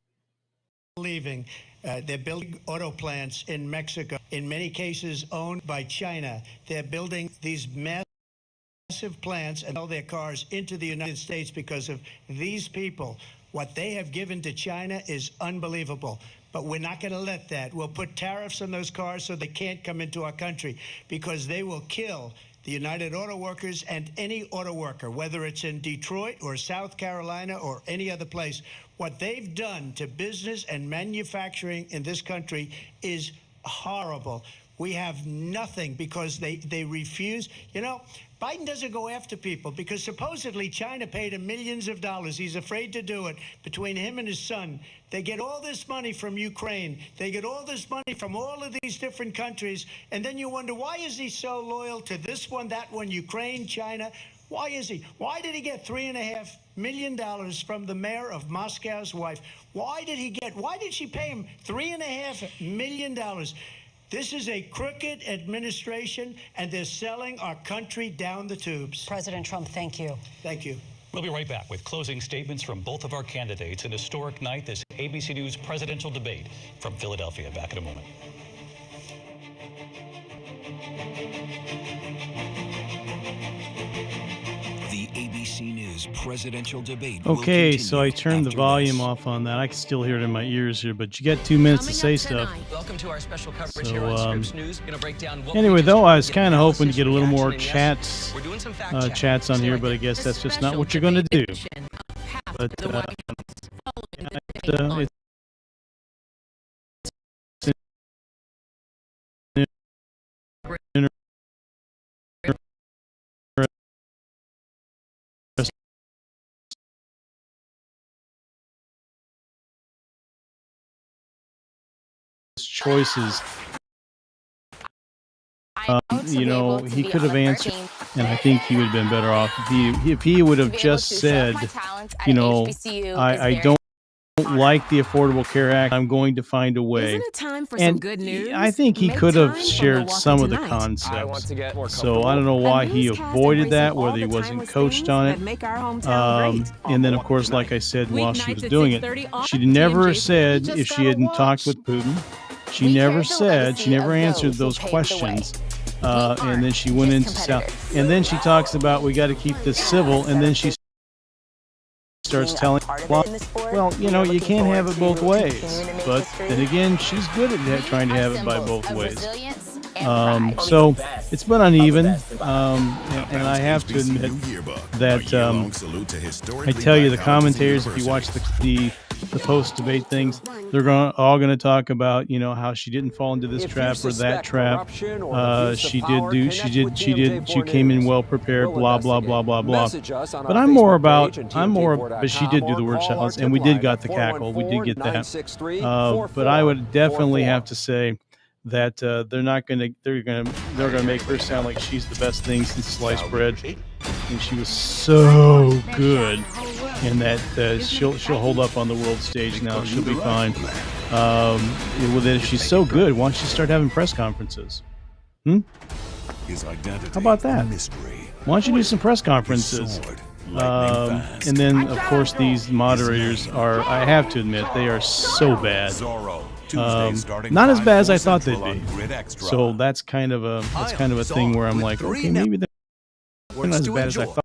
leaving. They're building auto plants in Mexico, in many cases owned by China. They're building these massive plants and all their cars into the United States because of these people. What they have given to China is unbelievable. But we're not going to let that. We'll put tariffs on those cars so they can't come into our country, because they will kill the United Auto Workers and any auto worker, whether it's in Detroit or South Carolina or any other place. What they've done to business and manufacturing in this country is horrible. We have nothing because they refuse. You know, Biden doesn't go after people because supposedly China paid him millions of dollars. He's afraid to do it. Between him and his son, they get all this money from Ukraine. They get all this money from all of these different countries. And then you wonder, why is he so loyal to this one, that one, Ukraine, China? Why is he? Why did he get $3.5 million from the mayor of Moscow's wife? Why did she pay him $3.5 million? This is a crooked administration, and they're selling our country down the tubes.
President Trump, thank you.
Thank you.
We'll be right back with closing statements from both of our candidates. An historic night, this ABC News presidential debate from Philadelphia. Back in a moment.
The ABC News presidential debate.
Okay, so I turned the volume off on that. I can still hear it in my ears here, but you get 2 minutes to say stuff.
Welcome to our special coverage here on Scripps News. Gonna break down what
anyway,
we
though, I was
just
kind of hoping to get a little more
reaction, and yes,
chats,
we're doing some fact
chats on here, but I guess that's just not what you're going to do. But it's choices. You know, he could have answered, and I think he would have been better off if he would have just said, you know, I don't like the Affordable Care Act. I'm going to find a way.
Isn't it time for
And
some good news?
I think he
Make
could have
time from
shared
Milwaukee
some of the
Tonight.
concepts. So I don't know why he
newscast
avoided that,
embracing
whether
all
he
the
wasn't
timeless
coached
things
on
that
it.
make our hometown great.
And then, of course, like I said, while she was
Weeknights at
doing it,
6:30 on
she never
TMJ.
said
You
if
just
she hadn't
gotta
talked
watch.
with Putin. She
We
never
carry the
said, she
legacy
never
of
answered
those who
those
paved the
questions.
way.
And then she went
his
into South.
competitors.
And then she talks about we got to keep this civil. And then she starts
Being a
telling,
part of
well,
it in the sport,
well, you know,
we're
you
looking
can't have
forward
it both
to
ways.
continuing to make
But
history.
then again, she's good at trying to
Are
have it by
symbols
both
of
ways.
resilience and pride.
So it's been uneven, and I have to admit that I tell you the commentators, if you watch the post-debate things, they're all going to talk about, you know, how she didn't fall into this trap or that trap. She came in well prepared, blah blah blah blah blah. But I'm more, but she did do the word challenge, and we did got the cackle, we did get that. But I would definitely have to say that they're gonna make her sound like she's the best thing since sliced bread, and she was so good, and that she'll hold up on the world stage now. She'll be fine. If she's so good, why don't she start having press conferences? How about that? Why don't you do some press conferences? And then, of course, these moderators are, I have to admit, they are so bad. Not as bad as I thought they'd be. So that's kind of a thing where I'm like, okay, maybe they're not as bad as I thought.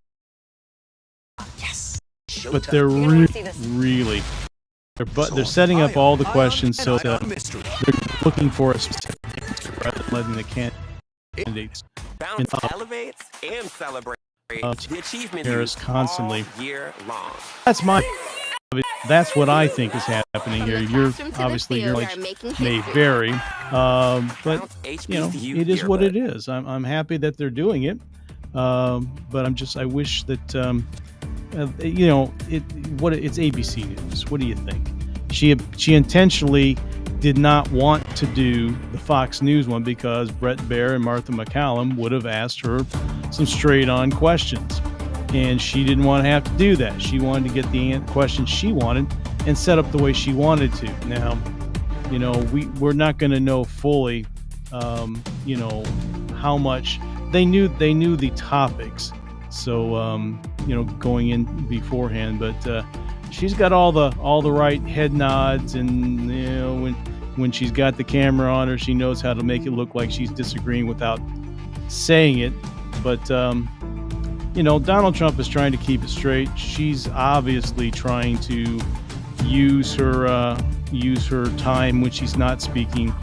But they're really, they're setting up all the questions so that they're looking for a specific answer rather than letting the candidates
elevates and celebrates the achievement
Harris constantly.
all year long.
That's what I think is happening here. Your knowledge may vary, but you know, it is what it is. I'm happy that they're doing it, but I wish that you know, it's ABC News. What do you think? She intentionally did not want to do the Fox News one because Brett Baer and Martha McCallum would have asked her some straight-on questions, and she didn't want to have to do that. She wanted to get the questions she wanted and set up the way she wanted to. Now, you know, we're not going to know fully, you know, how much they knew the topics. So, you know, going in beforehand, but she's got all the right head nods, and you know, when she's got the camera on her, she knows how to make it look like she's disagreeing without saying it. But you know, Donald Trump is trying to keep it straight. She's obviously trying to use her time when she's not speaking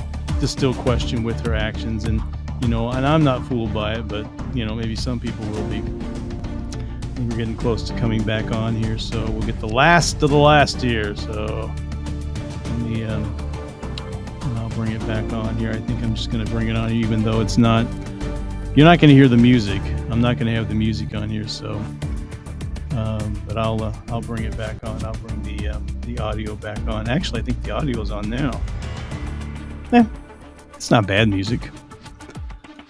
to still question with her actions, and you know, and I'm not fooled by it, but you know, maybe some people will be. We're getting close to coming back on here, so we'll get the last of the last here. So let me, I'll bring it back on here. I think I'm just going to bring it on, even though it's not. You're not going to hear the music. I'm not going to have the music on here, so. But I'll bring it back on. I'll bring the audio back on. Actually, I think the audio is on now. It's not bad music.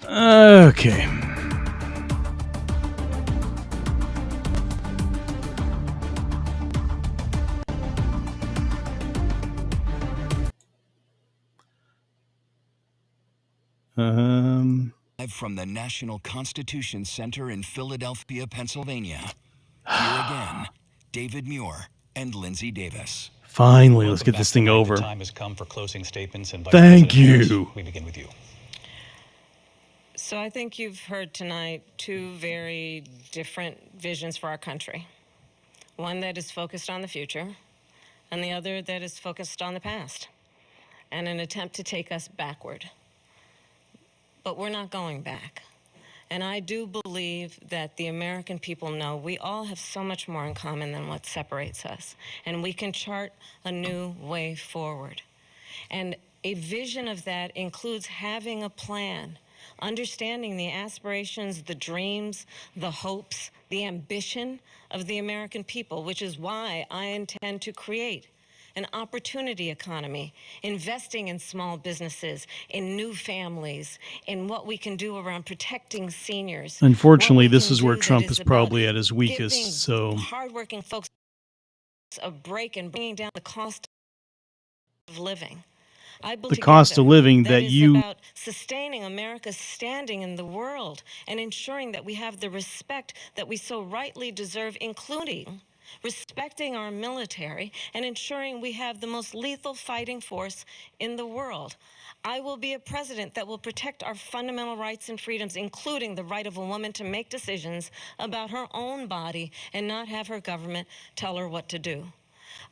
Okay.
Live from the National Constitution Center in Philadelphia, Pennsylvania. Here again, David Muir and Lindsay Davis.
Finally, let's
Welcome
get
back
this thing
tonight.
over.
The time has come for closing statements, and Vice
Thank
President Harris,
you.
we begin with you.
So I think you've heard tonight two very different visions for our country. One that is focused on the future, and the other that is focused on the past, and an attempt to take us backward. But we're not going back. And I do believe that the American people know we all have so much more in common than what separates us. And we can chart a new way forward. And a vision of that includes having a plan, understanding the aspirations, the dreams, the hopes, the ambition of the American people, which is why I intend to create an opportunity economy, investing in small businesses, in new families, in what we can do around protecting seniors.
Unfortunately, this is where Trump is probably at his
giving
weakest. So
hardworking folks a break and bringing down the cost of living. I believe
the cost of living
that
that
is
you
about sustaining America's standing in the world and ensuring that we have the respect that we so rightly deserve, including respecting our military and ensuring we have the most lethal fighting force in the world. I will be a president that will protect our fundamental rights and freedoms, including the right of a woman to make decisions about her own body and not have her government tell her what to do.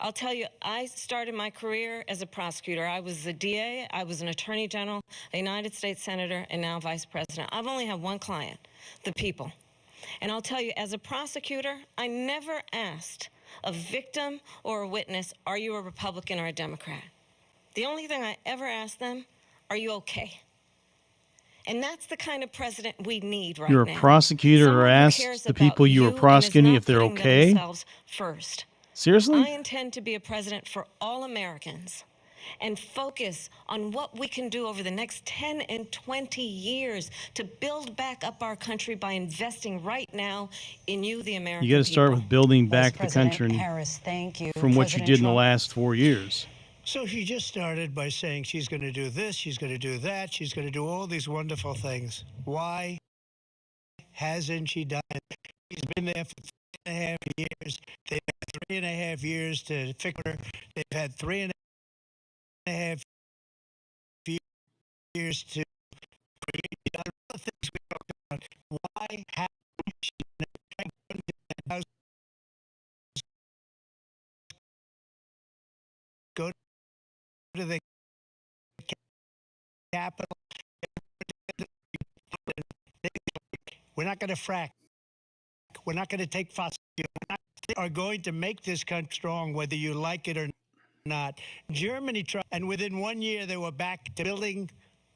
I'll tell you, I started my career as a prosecutor. I was a DA, I was an attorney general, a United States senator, and now vice president. I've only had one client, the people. And I'll tell you, as a prosecutor, I never asked a victim or a witness, are you a Republican or a Democrat? The only thing I ever asked them, are you okay? And that's the kind of president we need right now.
you're a prosecutor or
Someone who
asked
cares
the
about
people you were
and is
prosecuting
not
if they're
putting
okay.
themselves first.
Seriously?
I intend to be a president for all Americans and focus on what we can do over the next 10 and 20 years to build back up our country by investing right now in you, the American
You got to start
people.
with building
Vice
back the
President
country
Harris, thank you.
from what you
President
did in the
Trump.
last 4 years.
So she just started by saying she's going to do this, she's going to do that, she's going to do all these wonderful things. Why hasn't she done it? She's been there for 3.5 years. They've had 3.5 years to fix her. They've had 3.5 years to create a lot of things we talked about. Why hasn't she done it? Go to the Capitol. We're not going to frack. We're not going to take fossil fuel. We are going to make this country strong, whether you like it or not. Germany tried, and within 1 year, they were back to building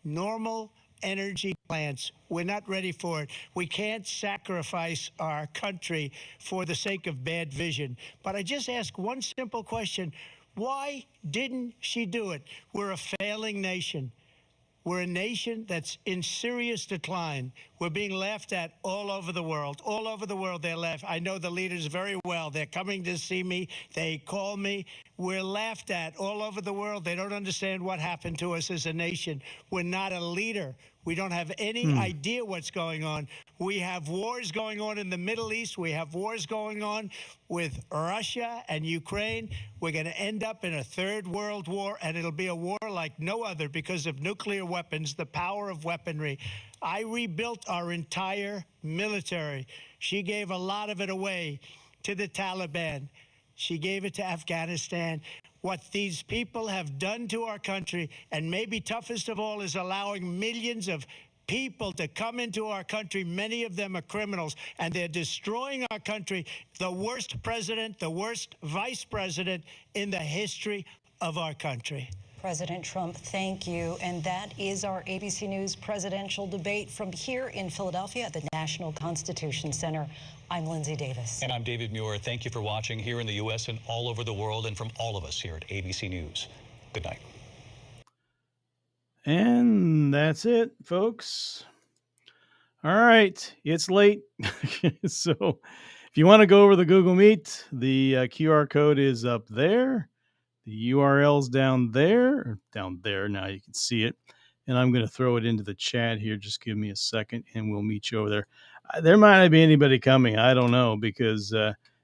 normal energy plants. We're not ready for it. We can't sacrifice our country for the sake of bad vision. But I just ask one simple question. Why didn't she do it? We're a failing nation. We're a nation that's in serious decline. We're being laughed at all over the world. All over the world, they're laughing. I know the leaders very well. They're coming to see me. They call me. We're laughed at all over the world. They don't understand what happened to us as a nation. We're not a leader. We don't have any idea what's going on. We have wars going on in the Middle East. We have wars going on with Russia and Ukraine. We're going to end up in a third world war, and it'll be a war like no other because of nuclear weapons, the power of weaponry. I rebuilt our entire military. She gave a lot of it away to the Taliban. She gave it to Afghanistan. What these people have done to our country, and maybe toughest of all, is allowing millions of people to come into our country. Many of them are criminals, and they're destroying our country. The worst president, the worst vice president in the history of our country.
President Trump, thank you. And that is our ABC News presidential debate from here in Philadelphia at the National Constitution Center. I'm Lindsay Davis.
And I'm David Muir. Thank you for watching here in the U.S. and all over the world, and from all of us here at ABC News. Good night.
And that's it, folks. All right, it's late. So if you want to go over the Google Meet, the QR code is up there. The URL's down there. Now you can see it. and I'm going to throw it into the chat here. Just give me a second, and we'll meet you over there. There might not be anybody coming. I don't know, because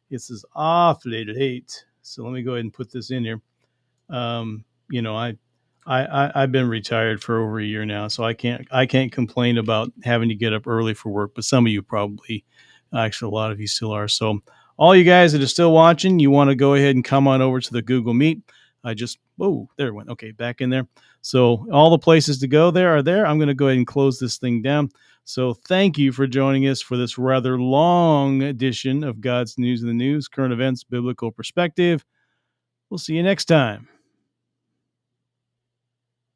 this is awfully late. So let me go ahead and put this in here. You know, I've been retired for over a year now, so I can't complain about having to get up early for work. But some of you probably, actually, a lot of you still are. So all you guys that are still watching, you want to go ahead and come on over to the Google Meet. There it went. Okay, back in there. So all the places to go there are there. I'm going to go ahead and close this thing down. So thank you for joining us for this rather long edition of God's News in the News, Current Events, Biblical Perspective. We'll see you next time.